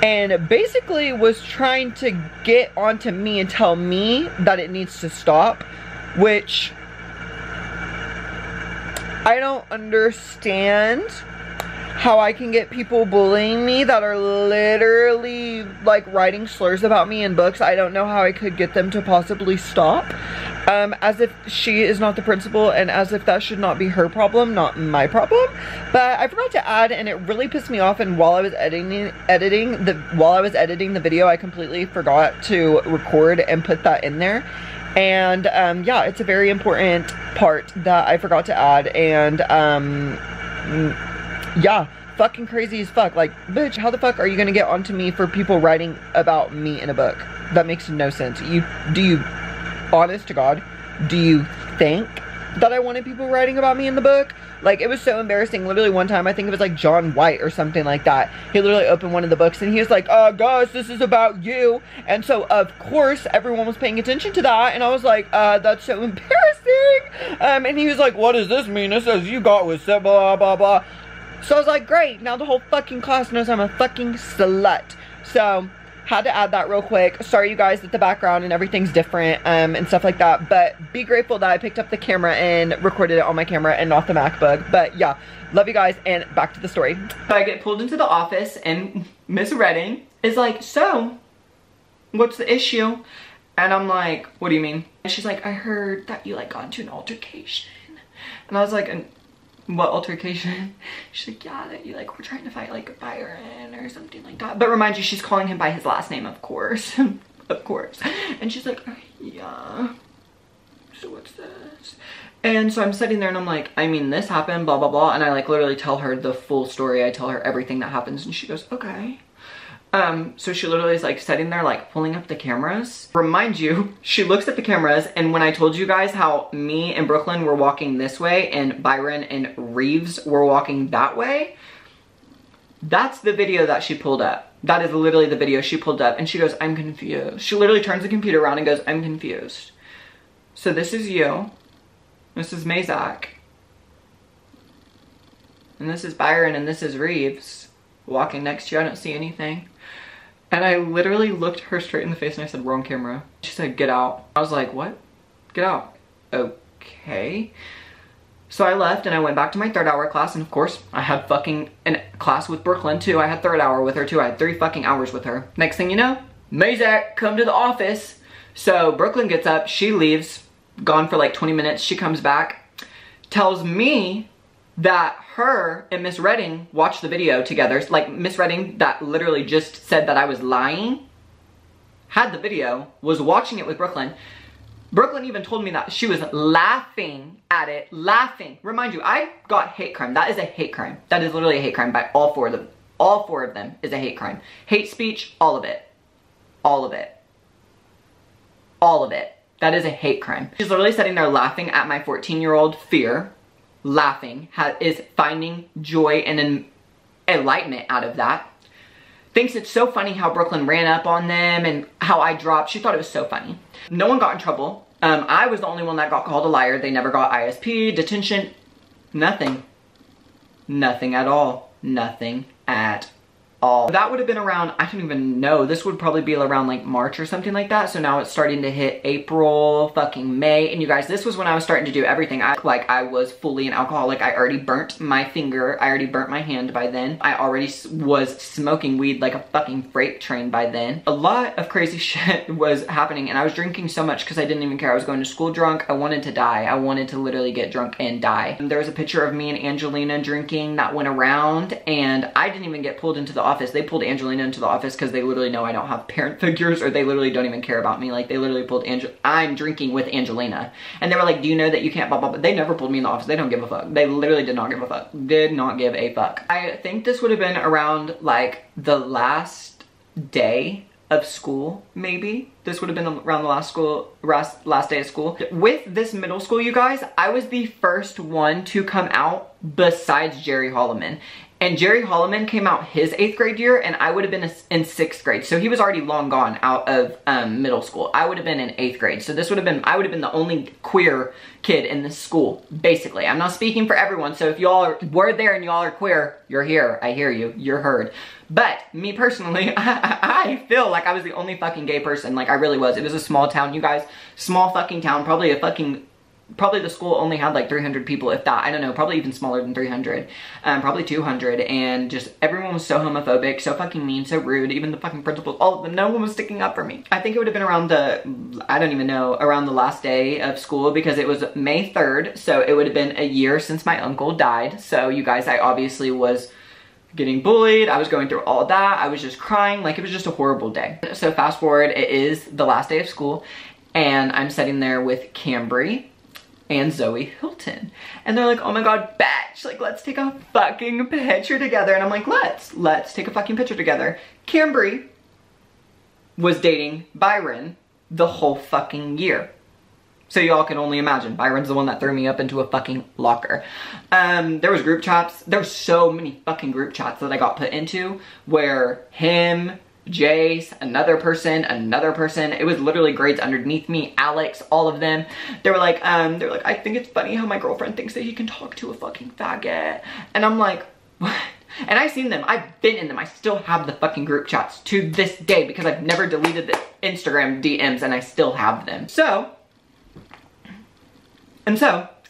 S1: and basically was trying to get onto me and tell me that it needs to stop, which I don't understand how I can get people bullying me that are literally like writing slurs about me in books. I don't know how I could get them to possibly stop. As if she is not the principal and as if that should not be her problem, not my problem. But I forgot to add, and it really pissed me off, and while I was editing the video, I completely forgot to record and put that in there. And yeah, it's a very important part that I forgot to add, and yeah, fucking crazy as fuck. Like, bitch, how the fuck are you gonna get onto me for people writing about me in a book? That makes no sense. Honest to God, do you think that I wanted people writing about me in the book? Like, it was so embarrassing. Literally one time, I think it was like John White or something like that. He literally opened one of the books and he was like, guys, this is about you. And so, of course, everyone was paying attention to that. And I was like, that's so embarrassing. And he was like, what does this mean? It says you got with blah, blah, blah. So I was like, great. Now the whole fucking class knows I'm a fucking slut. So, had to add that real quick. Sorry, you guys, that the background and everything's different and stuff like that. But be grateful that I picked up the camera and recorded it on my camera and not the MacBook. But yeah, love you guys, and back to the story. I get pulled into the office and Miss Redding is like, so, what's the issue? And I'm like, what do you mean? And she's like, I heard that you like got into an altercation. And I was like, what altercation? She's like, yeah, that you like were trying to fight like Byron or something like that. But remind you, she's calling him by his last name, of course. Of course. And she's like, yeah, so what's this? And so I'm sitting there and I'm like, I mean, this happened, blah, blah, blah. And I like literally tell her the full story. I tell her everything that happens and she goes, okay. So she literally is like sitting there like pulling up the cameras. Remind you, she looks at the cameras, and when I told you guys how me and Brooklyn were walking this way and Byron and Reeves were walking that way, that's the video that she pulled up. That is literally the video she pulled up, and she goes, I'm confused. She literally turns the computer around and goes, I'm confused. So this is you, this is Mazak, and this is Byron, and this is Reeves walking next to you. I don't see anything. And I literally looked her straight in the face and I said, wrong camera. She said, get out. I was like, what? Get out. Okay. So I left and I went back to my 3rd hour class, and of course I had fucking a class with Brooklyn too. I had 3rd hour with her too. I had 3 fucking hours with her. Next thing you know, Mazak come to the office. So Brooklyn gets up, she leaves, gone for like 20 minutes. She comes back, tells me that her and Miss Redding watched the video together. Like, Miss Redding that literally just said that I was lying, had the video, was watching it with Brooklyn. Brooklyn even told me that she was laughing at it, laughing. Remind you, I got hate crime. That is a hate crime. That is literally a hate crime by all 4 of them. All 4 of them is a hate crime. Hate speech, all of it. All of it. All of it. That is a hate crime. She's literally sitting there laughing at my 14-year-old fear. Laughing, is finding joy and enlightenment out of that. Thinks it's so funny how Brooklyn ran up on them and how I dropped. She thought it was so funny. No one got in trouble. I was the only one that got called a liar. They never got ISP, detention, nothing. Nothing at all. Nothing at all. That would have been around, I don't even know, this would probably be around like March or something like that. So now it's starting to hit April, fucking May. And you guys, this was when I was starting to do everything. I was fully an alcoholic. I already burnt my finger. I already burnt my hand by then. I already was smoking weed like a fucking freight train by then. A lot of crazy shit was happening, and I was drinking so much because I didn't even care. I was going to school drunk. I wanted to die. I wanted to literally get drunk and die. And there was a picture of me and Angelina drinking that went around, and I didn't even get pulled into the office. They pulled Angelina into the office because they literally know I don't have parent figures, or they literally don't even care about me. Like, they literally pulled I'm drinking with Angelina, and they were like, do you know that you can't blah blah blah. They never pulled me in the office. They don't give a fuck. They literally did not give a fuck. Did not give a fuck. I think this would have been around like the last day of school, maybe. This would have been around the last day of school. With this middle school, you guys, I was the first one to come out besides Jerry Holloman. And Jerry Holloman came out his 8th grade year, and I would have been in 6th grade. So he was already long gone out of middle school. I would have been in 8th grade. So this would have been, I would have been the only queer kid in this school, basically. I'm not speaking for everyone. So if y'all were there and y'all are queer, you're here. I hear you. You're heard. But me personally, I feel like I was the only fucking gay person. Like I really was. It was a small town, you guys. Small fucking town. Probably the school only had like 300 people, if that. I don't know, probably even smaller than 300. Probably 200, and just everyone was so homophobic, so fucking mean, so rude. Even the fucking principals, all of them, no one was sticking up for me. I think it would have been around I don't even know, around the last day of school, because it was May 3rd, so it would have been a year since my uncle died. So you guys, I obviously was getting bullied. I was going through all that. I was just crying. Like, it was just a horrible day. So fast forward, it is the last day of school, and I'm sitting there with Cambry and Zoe Hilton. And they're like, oh my god, bitch, like, let's take a fucking picture together. And I'm like, let's take a fucking picture together. Cambry was dating Byron the whole fucking year. So y'all can only imagine. Byron's the one that threw me up into a fucking locker. There was group chats. There were so many fucking group chats that I got put into where him, Jace, another person, it was literally grades underneath me, Alex, all of them. They were like, I think it's funny how my girlfriend thinks that he can talk to a fucking faggot. And I'm like, what? And I've seen them, I've been in them, I still have the fucking group chats to this day because I've never deleted the Instagram DMs and I still have them. So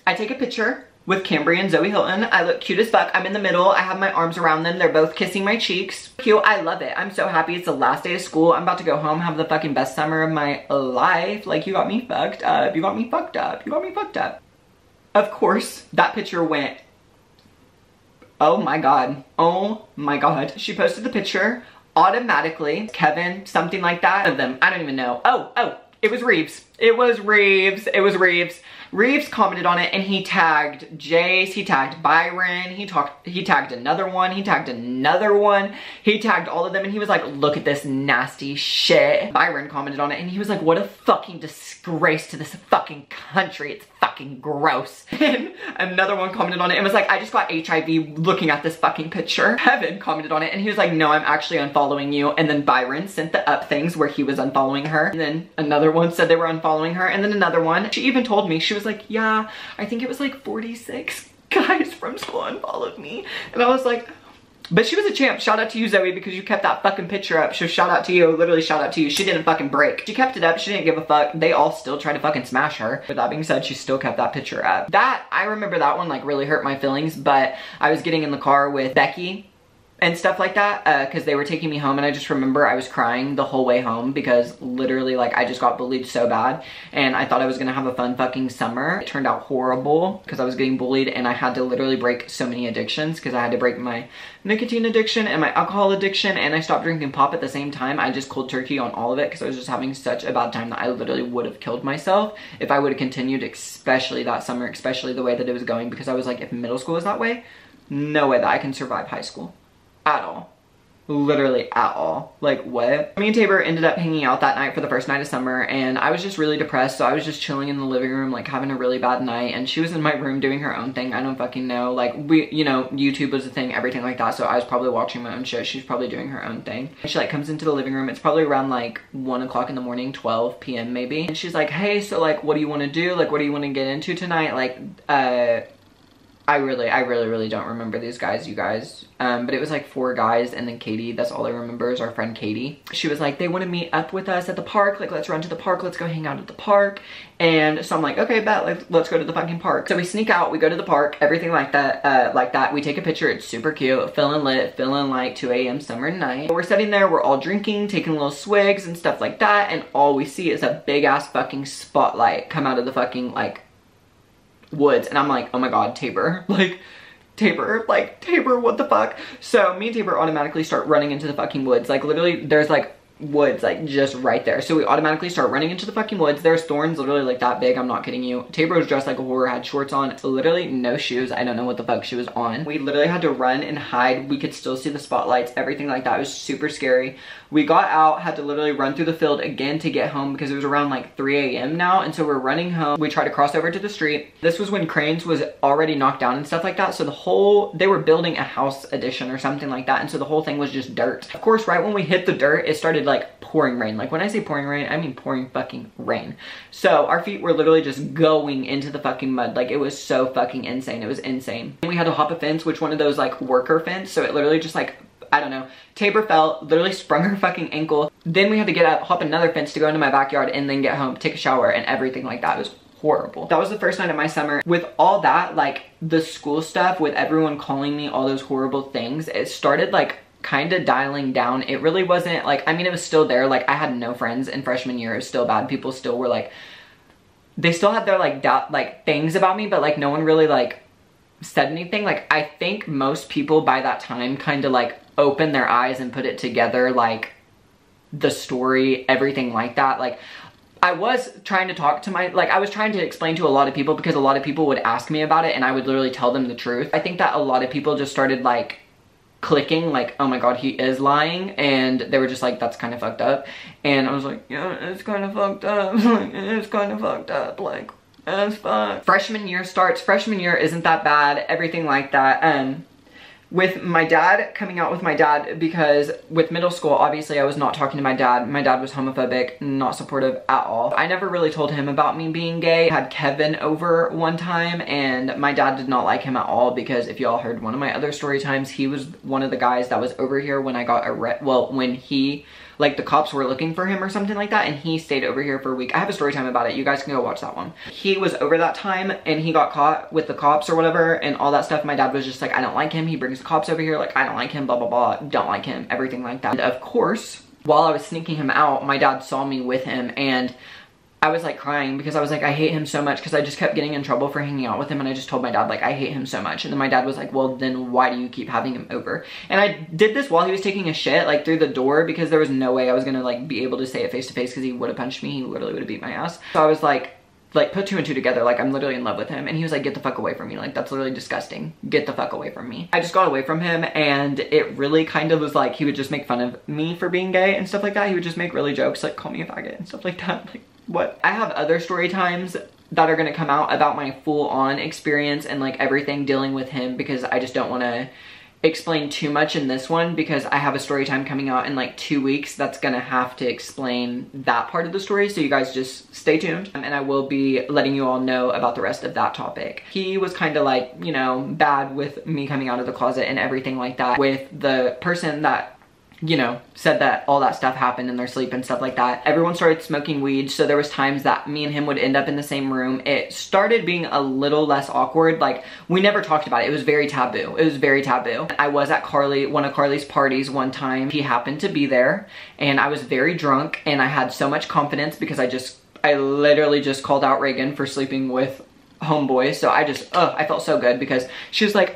S1: I take a picture with Cambry and Zoe Hilton. I look cute as fuck. I'm in the middle. I have my arms around them. They're both kissing my cheeks. Cute. I love it. I'm so happy. It's the last day of school. I'm about to go home, have the fucking best summer of my life. Like, you got me fucked up. You got me fucked up. You got me fucked up. Of course, that picture went, oh my god. Oh my god. She posted the picture automatically. Kevin, something like that. One of them. I don't even know. Oh. It was Reeves. It was Reeves. It was Reeves. Reeves commented on it and he tagged Jace, he tagged Byron, he tagged another one, he tagged another one, he tagged all of them and he was like, look at this nasty shit. Byron commented on it and he was like, what a fucking disgrace to this fucking country. It's fucking gross. And another one commented on it and was like, I just got HIV looking at this fucking picture. Kevin commented on it and he was like, no, I'm actually unfollowing you. And then Byron sent the up things where he was unfollowing her. And then another one said they were unfollowing her. And then another one, she even told me, she was like, yeah, I think it was like 46 guys from school unfollowed me. And I was like, but she was a champ. Shout out to you, Zoe, because you kept that fucking picture up. So shout out to you, literally shout out to you. She didn't fucking break. She kept it up. She didn't give a fuck. They all still tried to fucking smash her. With that being said, she still kept that picture up. I remember that one like really hurt my feelings, but I was getting in the car with Becky and stuff like that because they were taking me home and I just remember I was crying the whole way home because literally like I just got bullied so bad and I thought I was gonna have a fun fucking summer. It turned out horrible because I was getting bullied and I had to literally break so many addictions because I had to break my nicotine addiction and my alcohol addiction and I stopped drinking pop at the same time. I just cold turkey on all of it because I was just having such a bad time that I literally would have killed myself if I would have continued, especially that summer, especially the way that it was going, because I was like, if middle school is that way, no way that I can survive high school. At all. Literally at all. Like, what? Me and Tabor ended up hanging out that night for the first night of summer and I was just really depressed, so I was just chilling in the living room like having a really bad night and she was in my room doing her own thing. I don't fucking know. Like, you know, YouTube was a thing, everything like that, so I was probably watching my own shit. She's probably doing her own thing. And she like comes into the living room. It's probably around like 1 o'clock in the morning, 12 p.m. maybe. And she's like, hey, so like, what do you want to do? Like, what do you want to get into tonight? Like, I really don't remember these guys, you guys. But it was like 4 guys and then Katie. That's all I remember is our friend Katie. She was like, they want to meet up with us at the park. Like, let's run to the park. Let's go hang out at the park. And so I'm like, okay, bet. Let's go to the fucking park. So we sneak out. We go to the park. Everything like that. We take a picture. It's super cute. Feeling lit. Feeling like 2 a.m. summer night. We're sitting there. We're all drinking, taking little swigs and stuff like that. And all we see is a big ass fucking spotlight come out of the fucking like woods and I'm like, oh my god, Tabor, Tabor, what the fuck? So me and Tabor automatically start running into the fucking woods. Like, literally there's like woods, like just right there. So we automatically start running into the fucking woods. There's thorns literally like that big. I'm not kidding you. Tabor was dressed like a horror, had shorts on, literally no shoes. I don't know what the fuck she was on. We literally had to run and hide. We could still see the spotlights, everything like that. It was super scary. We got out, had to literally run through the field again to get home because it was around like 3 a.m. now. And so we're running home. We tried to cross over to the street. This was when Cranes was already knocked down and stuff like that. So they were building a house addition or something like that. And so the whole thing was just dirt. Of course, right when we hit the dirt, it started like pouring rain. Like when I say pouring rain, I mean pouring fucking rain. So our feet were literally just going into the fucking mud. Like it was so fucking insane. It was insane. And we had to hop a fence, which one of those like worker fence. So it literally just like, I don't know, Tabor fell, literally sprung her fucking ankle. Then we had to get up, hop another fence to go into my backyard and then get home, take a shower and everything like that. It was horrible. That was the first night of my summer. With all that, like the school stuff, with everyone calling me all those horrible things, it started like kind of dialing down. It really wasn't like, I mean, it was still there. Like I had no friends in freshman year. It was still bad. People still were like, they still had their like doubt, like things about me, but like no one really like said anything. Like I think most people by that time kind of like opened their eyes and put it together, like the story, everything like that. Like I was trying to talk to I was trying to explain to a lot of people because a lot of people would ask me about it and I would literally tell them the truth. I think that a lot of people just started like clicking, like, oh my god, he is lying, and they were just like, that's kind of fucked up. And I was like, yeah, it's kind of fucked up. Like, it's kind of fucked up, like, as fuck. Freshman year starts. Freshman year isn't that bad, everything like that. With my dad, coming out with my dad, because with middle school, obviously I was not talking to my dad. My dad was homophobic, not supportive at all. I never really told him about me being gay. I had Kevin over one time and my dad did not like him at all because if y'all heard one of my other story times, he was one of the guys that was over here when I got arrested. Well, when he, like the cops were looking for him or something like that and he stayed over here for a week. I have a story time about it. You guys can go watch that one. He was over that time and he got caught with the cops or whatever and all that stuff. My dad was just like, I don't like him. He brings the cops over here. Like, I don't like him, blah, blah, blah. Don't like him, everything like that. And of course, while I was sneaking him out, my dad saw me with him and I was like crying because I was like, I hate him so much because I just kept getting in trouble for hanging out with him and I just told my dad like, I hate him so much. And then my dad was like, well, then why do you keep having him over? And I did this while he was taking a shit like through the door because there was no way I was gonna like be able to say it face to face because he would have punched me. He literally would have beat my ass. So I was like put two and two together, like I'm literally in love with him. And he was like, get the fuck away from me. Like that's literally disgusting. Get the fuck away from me. I just got away from him and it really kind of was like, he would just make fun of me for being gay and stuff like that. He would just make really jokes like call me a faggot and stuff like that. Like what? I have other story times that are gonna come out about my full on experience and like everything dealing with him because I just don't wanna explain too much in this one because I have a story time coming out in like 2 weeks that's gonna have to explain that part of the story, so you guys just stay tuned and I will be letting you all know about the rest of that topic. He was kind of like, you know, bad with me coming out of the closet and everything like that with the person that, you know, said that all that stuff happened in their sleep and stuff like that. Everyone started smoking weed, so there was times that me and him would end up in the same room. It started being a little less awkward. Like, we never talked about it. It was very taboo. It was very taboo. I was at one of Carly's parties one time. He happened to be there, and I was very drunk, and I had so much confidence because I literally just called out Reagan for sleeping with homeboys. So I felt so good because she was like,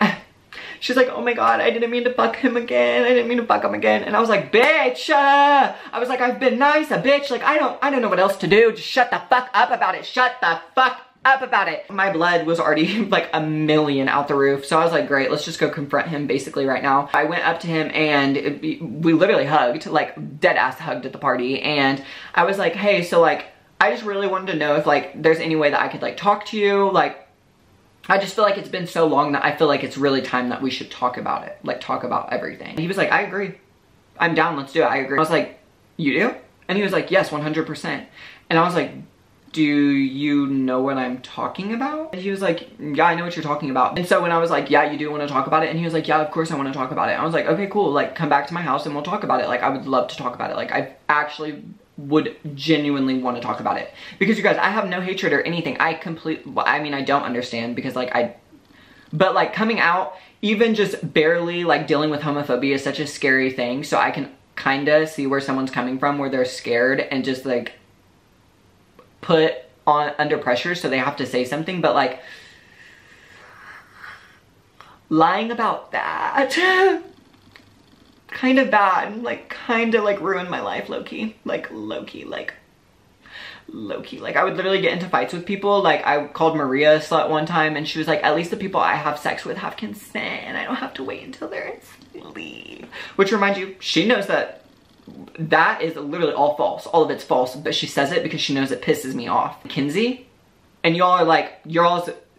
S1: she's like, oh my god, I didn't mean to fuck him again. I didn't mean to fuck him again. And I was like, bitch, I was like, I've been nice, a bitch. Like, I don't know what else to do. Just shut the fuck up about it. Shut the fuck up about it. My blood was already like a million out the roof. So I was like, great, let's just go confront him basically right now. I went up to him and we literally hugged, like dead ass hugged at the party. And I was like, hey, so like, I just really wanted to know if like, there's any way that I could like talk to you. Like, I just feel like it's been so long that I feel like it's really time that we should talk about it. Like, talk about everything. And he was like, I agree. I'm down, let's do it, I agree. I was like, you do? And he was like, yes, 100%. And I was like, do you know what I'm talking about? And he was like, yeah, I know what you're talking about. And so when I was like, yeah, you do want to talk about it? And he was like, yeah, of course I want to talk about it. I was like, okay, cool. Like, come back to my house and we'll talk about it. Like, I would love to talk about it. Like, I actually would genuinely want to talk about it. Because you guys, I have no hatred or anything. I mean, I don't understand because like but like coming out, even just barely like dealing with homophobia is such a scary thing. So I can kind of see where someone's coming from, where they're scared and just like put on under pressure so they have to say something. But like lying about that kind of bad, like kind of like ruined my life low-key, like low-key, like low-key. Like I would literally get into fights with people. Like I called Maria a slut one time and she was like, at least the people I have sex with have consent and I don't have to wait until they're asleep. Which reminds you, she knows that that is literally all false. All of it's false, but she says it because she knows it pisses me off. Kinsey, and y'all are like,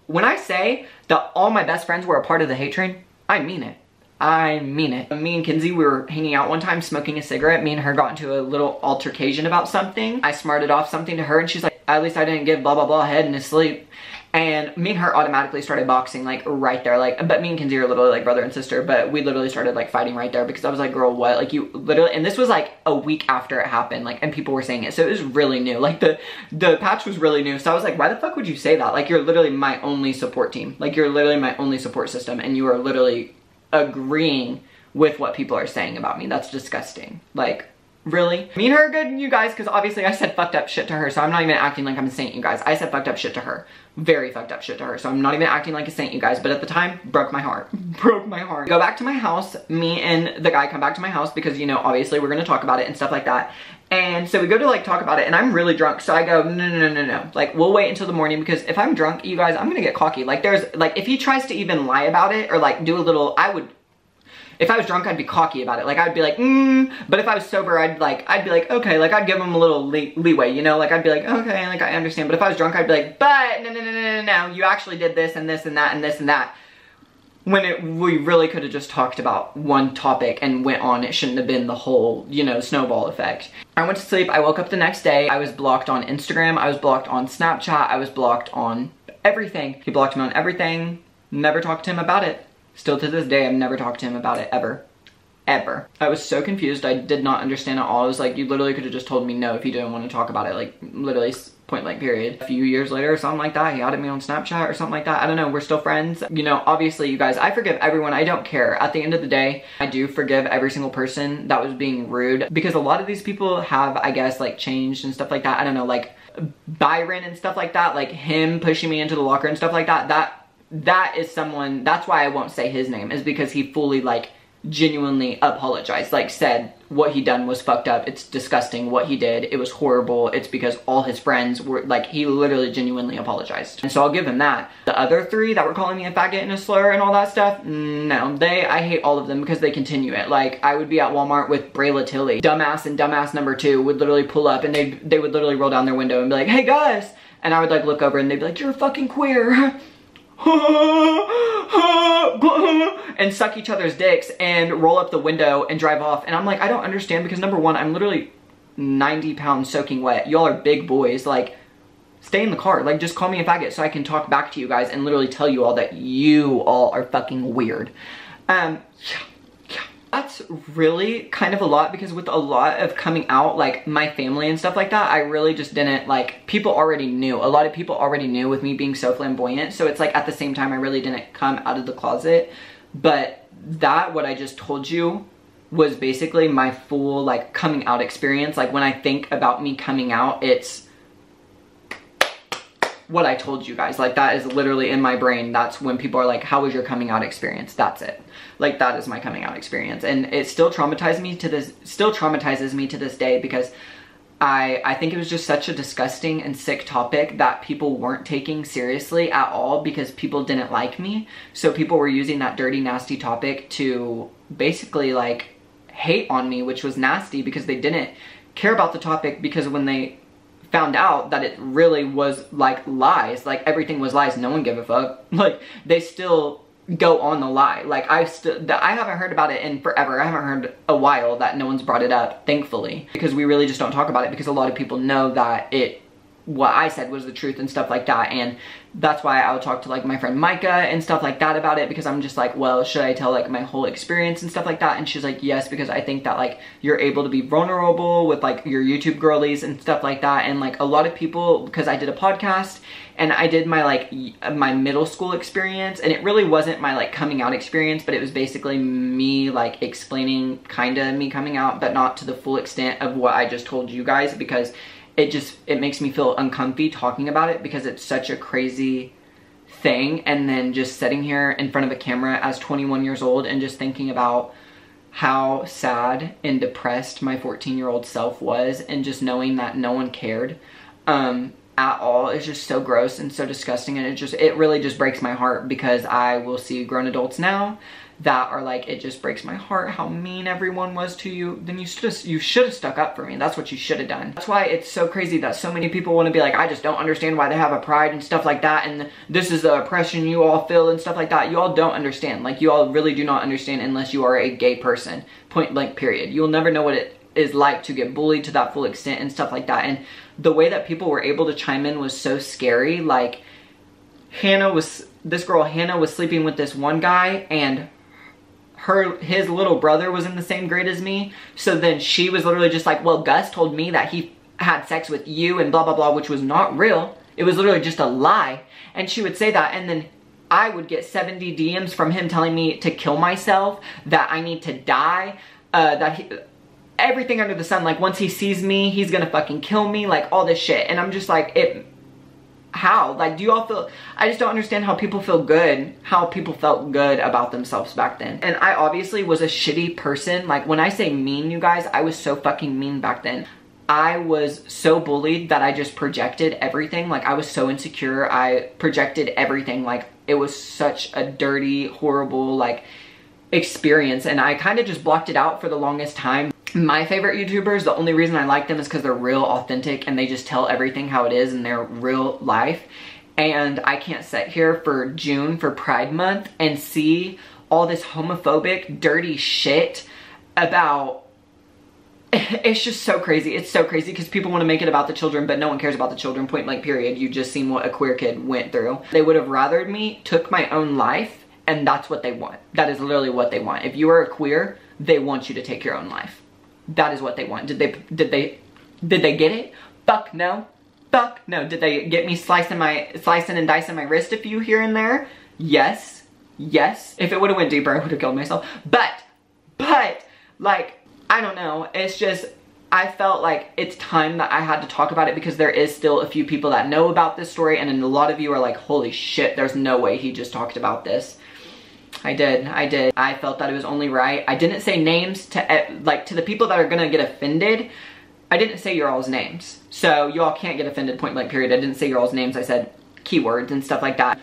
S1: when I say that all my best friends were a part of the hate train, I mean it. I mean it. Me and Kinsey, we were hanging out one time smoking a cigarette. Me and her got into a little altercation about something. I smarted off something to her and she's like, at least I didn't give blah blah blah head in his sleep. And me and her automatically started boxing like right there. Like, but me and Kinsey are literally like brother and sister, but we literally started like fighting right there because I was like, girl, what? Like you literally, and this was like a week after it happened, like, and people were saying it. So it was really new. Like the patch was really new. So I was like, why the fuck would you say that? Like you're literally my only support team. Like you're literally my only support system and you are literally agreeing with what people are saying about me. That's disgusting. Like, really? Me and her are good, you guys, because obviously I said fucked up shit to her, so I'm not even acting like I'm a saint, you guys. I said fucked up shit to her. Very fucked up shit to her, so I'm not even acting like a saint, you guys, but at the time, broke my heart. Broke my heart. Go back to my house, me and the guy come back to my house because, you know, obviously we're gonna talk about it and stuff like that. And so we go to like talk about it and I'm really drunk. So I go, no. Like we'll wait until the morning because if I'm drunk, you guys, I'm gonna get cocky. Like there's, like if he tries to even lie about it or like do a little, if I was drunk, I'd be cocky about it. Like I'd be like, but if I was sober, I'd be like, okay, like I'd give him a little leeway, you know? Like I'd be like, okay, like I understand. But if I was drunk, I'd be like, but no, you actually did this and this and that and this and that. When we really could have just talked about one topic and went on. It shouldn't have been the whole, you know, snowball effect. I went to sleep. I woke up the next day. I was blocked on Instagram. I was blocked on Snapchat. I was blocked on everything. He blocked me on everything. Never talked to him about it. Still to this day, I've never talked to him about it ever. Ever. I was so confused. I did not understand at all. I was like, you literally could have just told me no if you didn't want to talk about it. Like, literally point blank period. A few years later or something like that, he added me on Snapchat or something like that. I don't know. We're still friends. You know, obviously, you guys, I forgive everyone. I don't care. At the end of the day, I do forgive every single person that was being rude because a lot of these people have, I guess, like changed and stuff like that. I don't know, like Byron and stuff like that, like him pushing me into the locker and stuff like that. That is someone, that's why I won't say his name, is because he fully, like, genuinely apologized. Like, said what he done was fucked up. It's disgusting what he did. It was horrible. It's because all his friends were, like, he literally genuinely apologized. And so I'll give him that. The other three that were calling me a faggot and a slur and all that stuff, no. I hate all of them because they continue it. Like, I would be at Walmart with Brayla Tilly. Dumbass and dumbass number 2 would literally pull up and they would literally roll down their window and be like, hey guys! And I would, like, look over and they'd be like, you're fucking queer. And suck each other's dicks and roll up the window and drive off. And I'm like, I don't understand because number one, I'm literally 90 pounds soaking wet. Y'all are big boys. Like, stay in the car. Like, just call me a faggot so I can talk back to you guys and literally tell you all that you all are fucking weird. Yeah. That's really kind of a lot because with a lot of coming out, like my family and stuff like that, I really just didn't, like, people already knew. A lot of people already knew with me being so flamboyant. So it's like at the same time, I really didn't come out of the closet. But what I just told you was basically my full, like, coming out experience. Like when I think about me coming out, it's what I told you guys. Like that is literally in my brain. That's when people are like, how was your coming out experience? That's it. Like that is my coming out experience. And it still traumatizes me to this day because I think it was just such a disgusting and sick topic that people weren't taking seriously at all because people didn't like me. So people were using that dirty, nasty topic to basically like hate on me, which was nasty because they didn't care about the topic because when they found out that it really was like lies, like everything was lies, no one gave a fuck. Like they still go on the lie. Like I haven't heard about it in forever. I haven't heard a while that no one's brought it up, thankfully, because we really just don't talk about it because a lot of people know that what I said was the truth and stuff like that. And that's why I would talk to like my friend Micah and stuff like that about it because I'm just like, well, should I tell like my whole experience and stuff like that? And she's like, yes, because I think that like you're able to be vulnerable with like your YouTube girlies and stuff like that. And like a lot of people, because I did a podcast and I did my like my middle school experience and it really wasn't my like coming out experience, but it was basically me like explaining kind of me coming out, but not to the full extent of what I just told you guys because it makes me feel uncomfy talking about it because it's such a crazy thing. And then just sitting here in front of a camera as 21 years old and just thinking about how sad and depressed my 14-year-old self was, and just knowing that no one cared at all is just so gross and so disgusting, and it really just breaks my heart, because I will see grown adults now that are like, it just breaks my heart how mean everyone was to you. Then you should have stuck up for me. That's what you should have done. That's why it's so crazy that so many people want to be like, I just don't understand why they have a pride and stuff like that, and this is the oppression you all feel and stuff like that. You all don't understand. Like, you all really do not understand unless you are a gay person. Point blank period. You'll never know what it is like to get bullied to that full extent and stuff like that. And the way that people were able to chime in was so scary. Like, this girl Hannah was sleeping with this one guy, and his little brother was in the same grade as me. So then she was literally just like, well, Gus told me that he had sex with you and blah, blah, blah, which was not real. It was literally just a lie. And she would say that, and then I would get 70 DMs from him telling me to kill myself, that I need to die, everything under the sun. Like, once he sees me, he's gonna fucking kill me, like, all this shit. And I'm just like, how? Like, do you all feel, I just don't understand how people feel good, how people felt good about themselves back then. And I obviously was a shitty person. Like, when I say mean, you guys, I was so fucking mean back then. I was so bullied that I just projected everything. Like, I was so insecure, I projected everything. Like, it was such a dirty, horrible, like, experience, and I kind of just blocked it out for the longest time. My favorite YouTubers, the only reason I like them is because they're real authentic, and they just tell everything how it is in their real life. And I can't sit here for June, for Pride Month, and see all this homophobic, dirty shit about... It's just so crazy. It's so crazy because people want to make it about the children, but no one cares about the children, point blank period. You just seen what a queer kid went through. They would have rathered me took my own life, and that's what they want. That is literally what they want. If you are a queer, they want you to take your own life. That is what they want. Did they get it? Fuck no. Fuck no. Did they get me slicing and dicing my wrist a few here and there? Yes. Yes. If it would have went deeper, I would have killed myself. But, like, I don't know. It's just, I felt like it's time that I had to talk about it, because there is still a few people that know about this story, and then a lot of you are like, holy shit, there's no way he just talked about this. I did. I felt that it was only right. I didn't say names to, like, to the people that are gonna get offended. I didn't say your all's names. So y'all can't get offended, point blank period. I didn't say your all's names. I said keywords and stuff like that.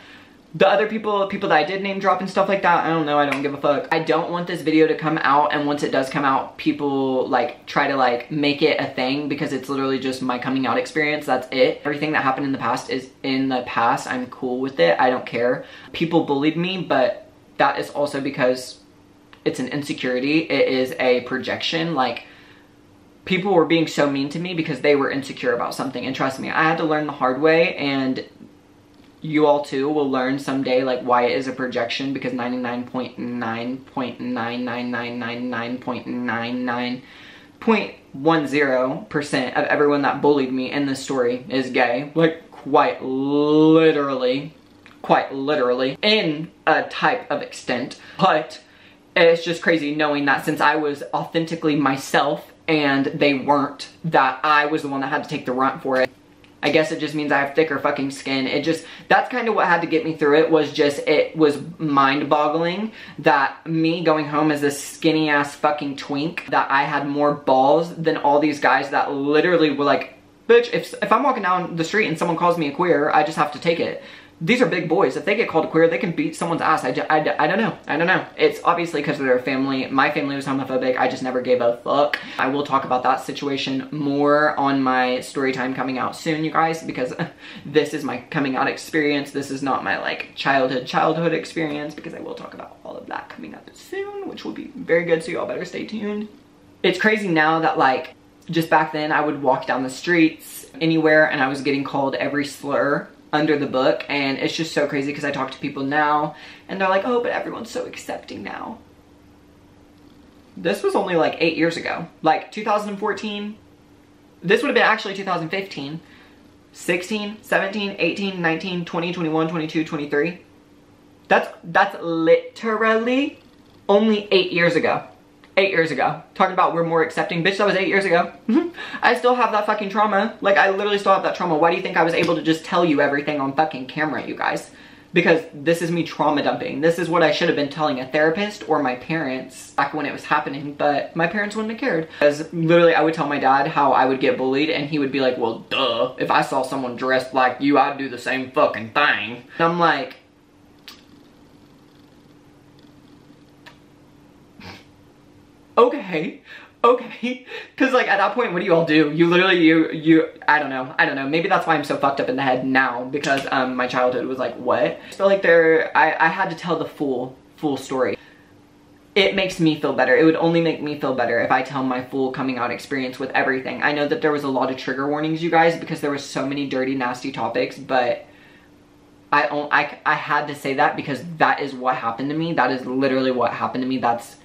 S1: The other people that I did name drop and stuff like that, I don't know, I don't give a fuck. I don't want this video to come out, and once it does come out, people like try to like make it a thing, because it's literally just my coming out experience. That's it. Everything that happened in the past is in the past. I'm cool with it. I don't care. People bullied me, but that is also because it's an insecurity. It is a projection. Like, people were being so mean to me because they were insecure about something. And trust me, I had to learn the hard way, and you all too will learn someday, like, why it is a projection, because 99.9.99999.10% of everyone that bullied me in this story is gay. Like, quite literally, in a type of extent. But it's just crazy knowing that since I was authentically myself and they weren't, that I was the one that had to take the brunt for it. I guess it just means I have thicker fucking skin. That's kind of what had to get me through it, was just, it was mind-boggling that me going home as this skinny ass fucking twink, that I had more balls than all these guys that literally were like, bitch, if I'm walking down the street and someone calls me a queer, I just have to take it. These are big boys. If they get called a queer, they can beat someone's ass. I don't know. I don't know. It's obviously because of their family. My family was homophobic. I just never gave a fuck. I will talk about that situation more on my story time coming out soon, you guys, because this is my coming out experience. This is not my, like, childhood experience, because I will talk about all of that coming up soon, which will be very good, so y'all better stay tuned. It's crazy now that, like, just back then I would walk down the streets anywhere and I was getting called every slur under the book, and it's just so crazy because I talk to people now and they're like, oh, but everyone's so accepting now. This was only like 8 years ago, like 2014. This would have been actually 2015, 16, 17, 18, 19, 20, 21, 22, 23. That's literally only 8 years ago. 8 years ago. Talking about we're more accepting. Bitch, that was 8 years ago. I still have that fucking trauma. Like, I literally still have that trauma. Why do you think I was able to just tell you everything on fucking camera, you guys? because this is me trauma dumping. This is what I should have been telling a therapist or my parents back when it was happening, but my parents wouldn't have cared. Because literally I would tell my dad how I would get bullied and he would be like, well, duh, if I saw someone dressed like you, I'd do the same fucking thing. And I'm like, okay. Okay, because like at that point, what do you all do? You literally, I don't know. Maybe that's why I'm so fucked up in the head now, because my childhood was like, what? I feel like I had to tell the full story. It makes me feel better. It would only make me feel better if I tell my full coming out experience with everything. I know that there was a lot of trigger warnings, you guys, because there was so many dirty, nasty topics, but I had to say that because that is what happened to me. That is literally what happened to me. That's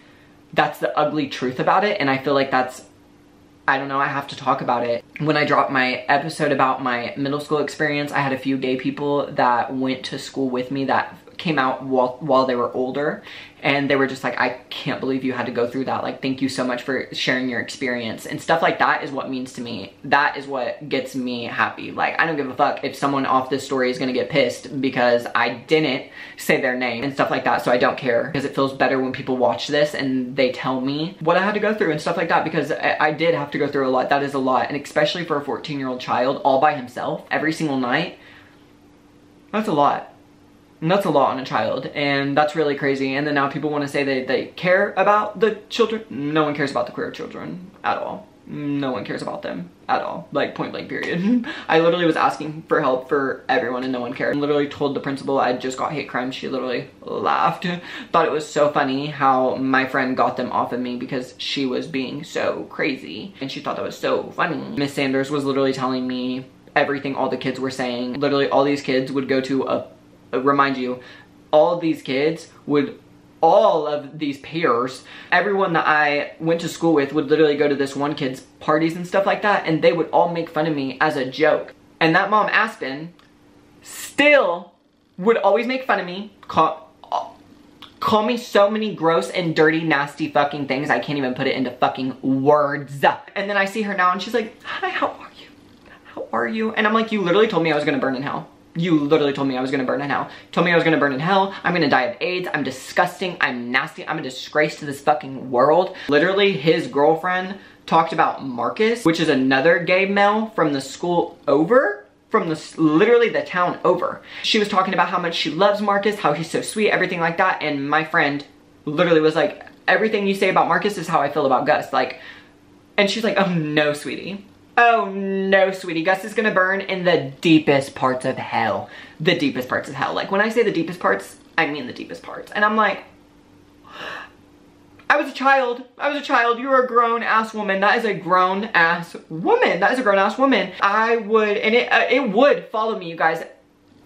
S1: the ugly truth about it, and I feel like I don't know, I have to talk about it. When I dropped my episode about my middle school experience, I had a few gay people that went to school with me that came out while they were older, and they were just like, I can't believe you had to go through that. Like, thank you so much for sharing your experience. And stuff like that is what means to me. That is what gets me happy. Like, I don't give a fuck if someone off this story is gonna get pissed because I didn't say their name and stuff like that, so I don't care. Because it feels better when people watch this and they tell me what I had to go through and stuff like that, because I did have to go through a lot. That is a lot, and especially for a 14-year-old child all by himself every single night, that's a lot. And that's a lot on a child, and that's really crazy. And then now people want to say they care about the children. No one cares about the queer children at all. No one cares about them at all. Like, point blank period. I literally was asking for help for everyone and no one cared. I literally told the principal I just got hate crime. She literally laughed. Thought it was so funny how my friend got them off of me because she was being so crazy. And she thought that was so funny. Miss Sanders was literally telling me everything all the kids were saying. Literally all these kids would go to remind you, all of these kids would, all of these peers, everyone that I went to school with would literally go to this one kid's parties and stuff like that, and they would all make fun of me as a joke. And that mom, Aspen, still would always make fun of me, call me so many gross and dirty, nasty fucking things, I can't even put it into fucking words. And then I see her now and she's like, hi, how are you? How are you? And I'm like, you literally told me I was gonna burn in hell. You literally told me I was gonna burn in hell. Told me I was gonna burn in hell. I'm gonna die of AIDS. I'm disgusting. I'm nasty. I'm a disgrace to this fucking world. Literally, his girlfriend talked about Marcus, which is another gay male from the school over, from literally the town over. She was talking about how much she loves Marcus, how he's so sweet, everything like that. And my friend literally was like, everything you say about Marcus is how I feel about Gus. Like, and she's like, oh no, sweetie. Oh no, sweetie, Gus is gonna burn in the deepest parts of hell. The deepest parts of hell. Like, when I say the deepest parts, I mean the deepest parts. And I'm like, I was a child. You're a grown-ass woman. That is a grown-ass woman. That is a grown-ass woman. I would, and it would follow me, you guys.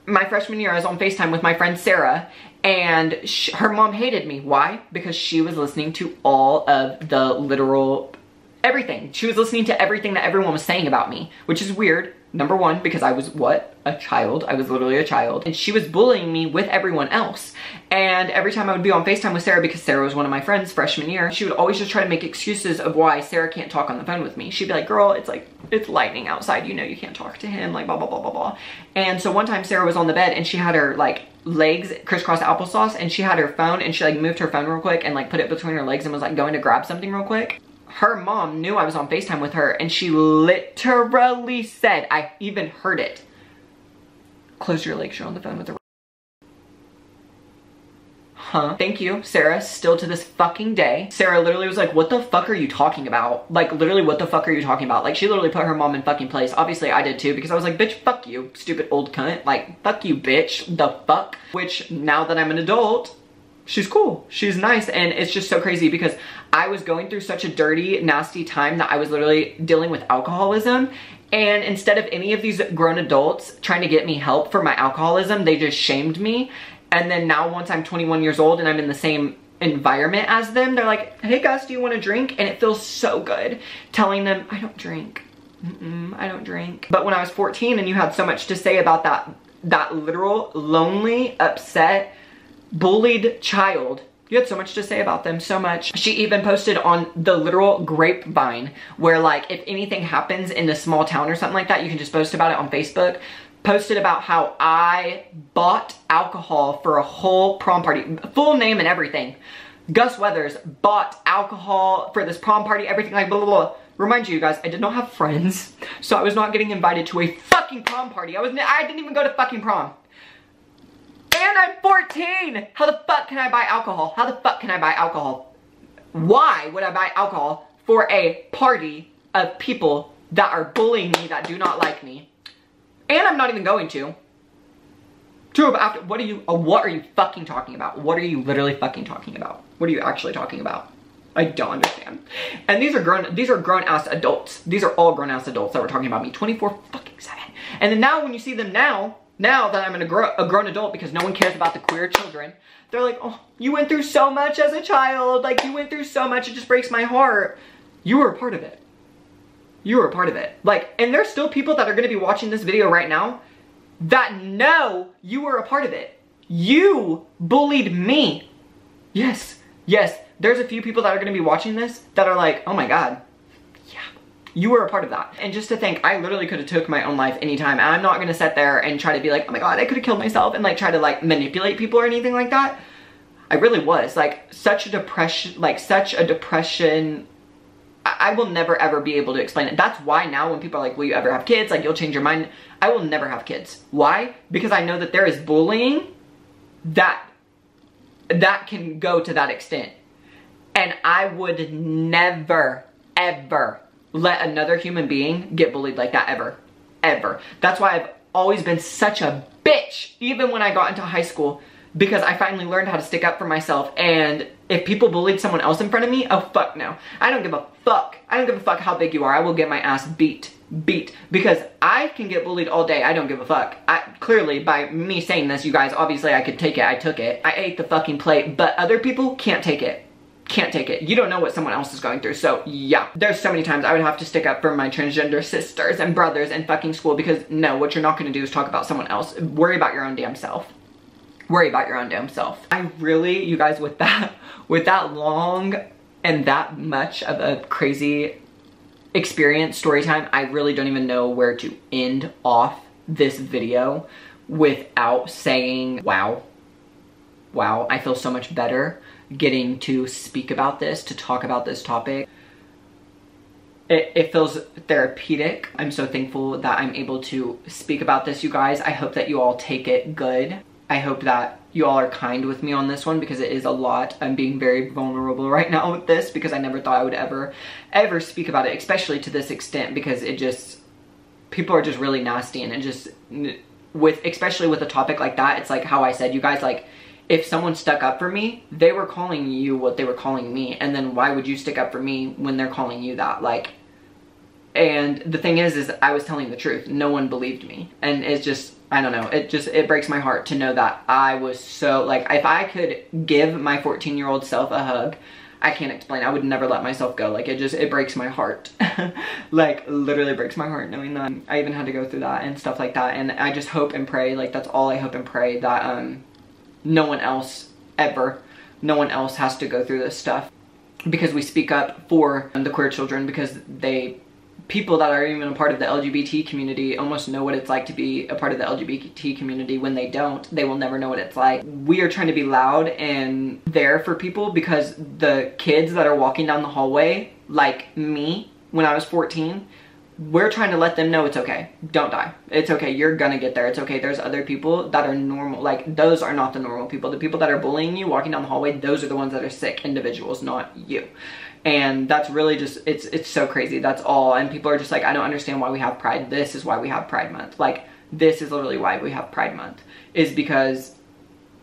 S1: My freshman year, I was on FaceTime with my friend Sarah, and her mom hated me. Why? Because she was listening to all of the literal everything. She was listening to everything that everyone was saying about me, which is weird. Number one, because I was, what? A child. I was literally a child. And she was bullying me with everyone else. And every time I would be on FaceTime with Sarah, because Sarah was one of my friends freshman year, she would always just try to make excuses of why Sarah can't talk on the phone with me. She'd be like, girl, it's like, it's lightning outside. You know you can't talk to him, like blah, blah, blah, blah, blah. And so one time Sarah was on the bed and she had her like legs crisscross applesauce, and she had her phone and she like moved her phone real quick and like put it between her legs and was like going to grab something real quick. Her mom knew I was on FaceTime with her, and she literally said, I even heard it, close your legs, you're on the phone with her. Huh? Thank you, Sarah. Still to this fucking day, Sarah literally was like, what the fuck are you talking about? Like, literally, what the fuck are you talking about? Like, she literally put her mom in fucking place. Obviously, I did too, because I was like, bitch, fuck you, stupid old cunt. Like, fuck you, bitch. The fuck? Which, now that I'm an adult, she's cool. She's nice. And it's just so crazy because I was going through such a dirty, nasty time that I was literally dealing with alcoholism. And instead of any of these grown adults trying to get me help for my alcoholism, they just shamed me. And then now once I'm 21 years old and I'm in the same environment as them, they're like, hey Gus, do you want to drink? And it feels so good telling them, I don't drink. I don't drink. But when I was 14 and you had so much to say about that literal, lonely, upset, bullied child, you had so much to say about them, so much. She even posted on the literal grapevine where, like, if anything happens in a small town or something like that, you can just post about it on Facebook. posted about how I bought alcohol for a whole prom party, full name and everything. Gus Weathers bought alcohol for this prom party, everything, like blah, blah, blah. Remind you guys, I did not have friends, so I was not getting invited to a fucking prom party. I didn't even go to fucking prom. And I'm 14! How the fuck can I buy alcohol? How the fuck can I buy alcohol? Why would I buy alcohol for a party of people that are bullying me, that do not like me? And I'm not even going to. After, what are you fucking talking about? What are you literally fucking talking about? What are you actually talking about? I don't understand. And these are grown ass adults. These are all grown ass adults that were talking about me 24/7. And then now when you see them now that I'm a grown adult, because no one cares about the queer children, they're like, oh, you went through so much as a child. Like, you went through so much, it just breaks my heart. You were a part of it. You were a part of it. Like, and there's still people that are gonna be watching this video right now that know you were a part of it. You bullied me. Yes, yes. There's a few people that are gonna be watching this that are like, oh my God, yeah, you were a part of that. And just to think, I literally could have took my own life anytime. And I'm not gonna sit there and try to be like, oh my God, I could have killed myself and like try to like manipulate people or anything like that. I really was like such a depression, I will never ever be able to explain it. That's why now when people are like, will you ever have kids? Like, you'll change your mind. I will never have kids. Why? Because I know that there is bullying that can go to that extent. And I would never, ever let another human being get bullied like that, ever. Ever. That's why I've always been such a bitch, even when I got into high school, because I finally learned how to stick up for myself. And if people bullied someone else in front of me, oh fuck no. I don't give a fuck. I don't give a fuck how big you are. I will get my ass beat. Because I can get bullied all day. I don't give a fuck. Clearly, by me saying this, you guys, obviously I could take it. I took it. I ate the fucking plate. But other people can't take it. Can't take it. You don't know what someone else is going through. So yeah, there's so many times I would have to stick up for my transgender sisters and brothers in fucking school, because no, what you're not going to do is talk about someone else. Worry about your own damn self. Worry about your own damn self. I really, you guys, with that long and that much of a crazy experience, story time, I really don't even know where to end off this video without saying, wow, I feel so much better getting to speak about this, to talk about this topic. It feels therapeutic. I'm so thankful that I'm able to speak about this, you guys. I hope that you all take it good. I hope that you all are kind with me on this one, because it is a lot. I'm being very vulnerable right now with this, because I never thought I would ever speak about it, especially to this extent, because it just, people are just really nasty. And it just, especially with a topic like that, it's like how I said, you guys, like, if someone stuck up for me, they were calling you what they were calling me. And then why would you stick up for me when they're calling you that? Like, and the thing is I was telling the truth. No one believed me. And it's just, I don't know. It breaks my heart to know that I was so, like, if I could give my 14-year-old self a hug, I can't explain. I would never let myself go. Like, it breaks my heart. Like, literally breaks my heart knowing that I even had to go through that and stuff like that. And I just hope and pray, like, that's all I hope and pray, that, no one else has to go through this stuff, because we speak up for the queer children, because people that are even a part of the LGBT community almost know what it's like to be a part of the LGBT community. When they don't, they will never know what it's like. We are trying to be loud and there for people, because the kids that are walking down the hallway, like me, when I was 14, we're trying to let them know it's okay. Don't die. It's okay. You're gonna get there. It's okay. There's other people that are normal. Like, those are not the normal people. The people that are bullying you, walking down the hallway, those are the ones that are sick individuals, not you. And that's really just, it's so crazy. That's all. And people are just like, I don't understand why we have Pride. This is why we have Pride Month. Like, this is literally why we have Pride Month, is because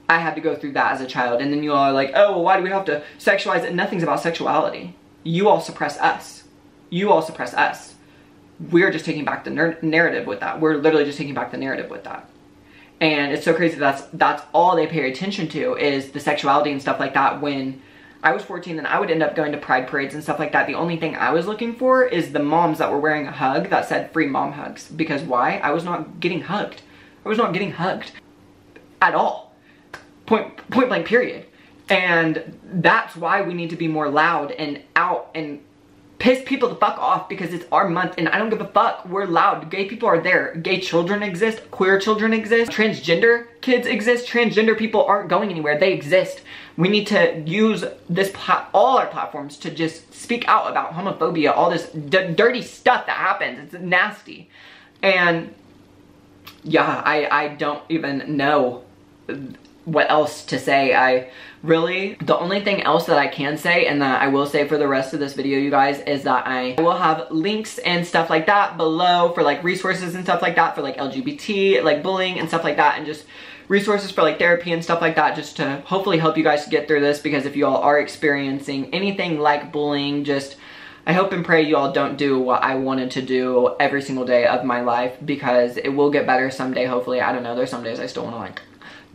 S1: I had to go through that as a child. And then you all are like, oh, well, why do we have to sexualize it? Nothing's about sexuality. You all suppress us. You all suppress us. We're just taking back the narrative with that. We're literally just taking back the narrative with that. And it's so crazy. That's all they pay attention to, is the sexuality and stuff like that. When I was 14, then I would end up going to pride parades and stuff like that. The only thing I was looking for is the moms that were wearing a hug that said free mom hugs. Because why? I was not getting hugged. I was not getting hugged at all. Point blank period. And that's why we need to be more loud and out and piss people the fuck off because it's our month and I don't give a fuck. We're loud. Gay people are there. Gay children exist. Queer children exist. Transgender kids exist. Transgender people aren't going anywhere. They exist. We need to use all our platforms to just speak out about homophobia, all this dirty stuff that happens. It's nasty. And yeah, I don't even know what else to say. The only thing else that I can say, and that I will say for the rest of this video, you guys, is that I will have links and stuff like that below for like resources and stuff like that for like LGBT, like bullying and stuff like that, and just resources for like therapy and stuff like that, just to hopefully help you guys get through this, because if you all are experiencing anything like bullying, just I hope and pray you all don't do what I wanted to do every single day of my life, because it will get better someday, hopefully. I don't know, there's some days I still want to like,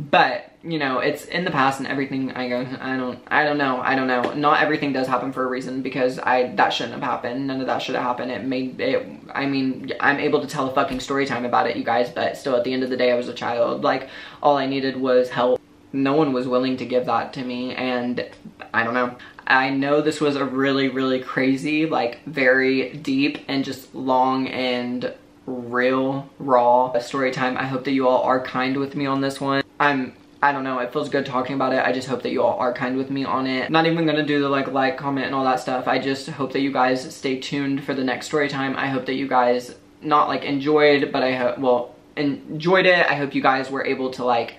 S1: but you know, it's in the past and everything. I don't know. Not everything does happen for a reason, because that shouldn't have happened. None of that should have happened. I mean, I'm able to tell a fucking story time about it, you guys, but still at the end of the day, I was a child. Like, all I needed was help. No one was willing to give that to me, and I don't know. I know this was a really, really crazy, like very deep and just long and real, raw story time. I hope that you all are kind with me on this one. I don't know, it feels good talking about it. I just hope that you all are kind with me on it. Not even gonna do the like, comment, and all that stuff. I just hope that you guys stay tuned for the next story time. I hope that you guys not like enjoyed, but enjoyed it. I hope you guys were able to like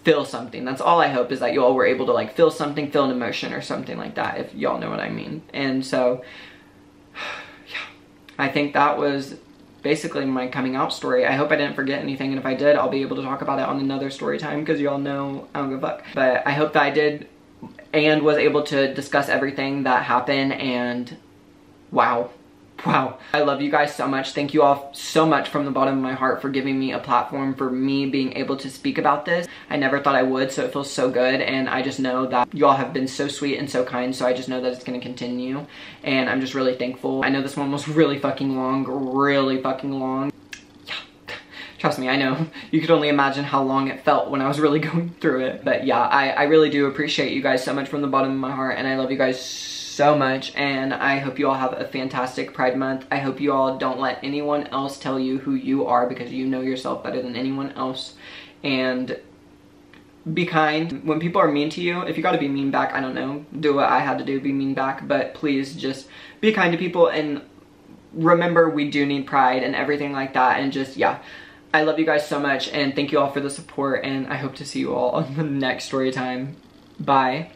S1: feel something. That's all I hope, is that you all were able to like feel something, feel an emotion or something like that, if y'all know what I mean. And so, yeah, I think that was basically my coming out story. I hope I didn't forget anything, and if I did, I'll be able to talk about it on another story time, because y'all know I don't give a fuck. But I hope that I did and was able to discuss everything that happened, and wow. I love you guys so much. Thank you all so much from the bottom of my heart for giving me a platform, for me being able to speak about this. I never thought I would, so it feels so good, and I just know that you all have been so sweet and so kind, so I just know that it's gonna continue, and I'm just really thankful. I know this one was really fucking long. Yeah, trust me, I know. You could only imagine how long it felt when I was really going through it. But yeah, I really do appreciate you guys so much from the bottom of my heart, and I love you guys so much, and I hope you all have a fantastic Pride Month. I hope you all don't let anyone else tell you who you are, because you know yourself better than anyone else. And be kind. When people are mean to you, if you gotta be mean back, I don't know, do what I had to do, be mean back, but please just be kind to people, and remember we do need pride and everything like that. And just, yeah, I love you guys so much, and thank you all for the support, and I hope to see you all on the next story time. Bye.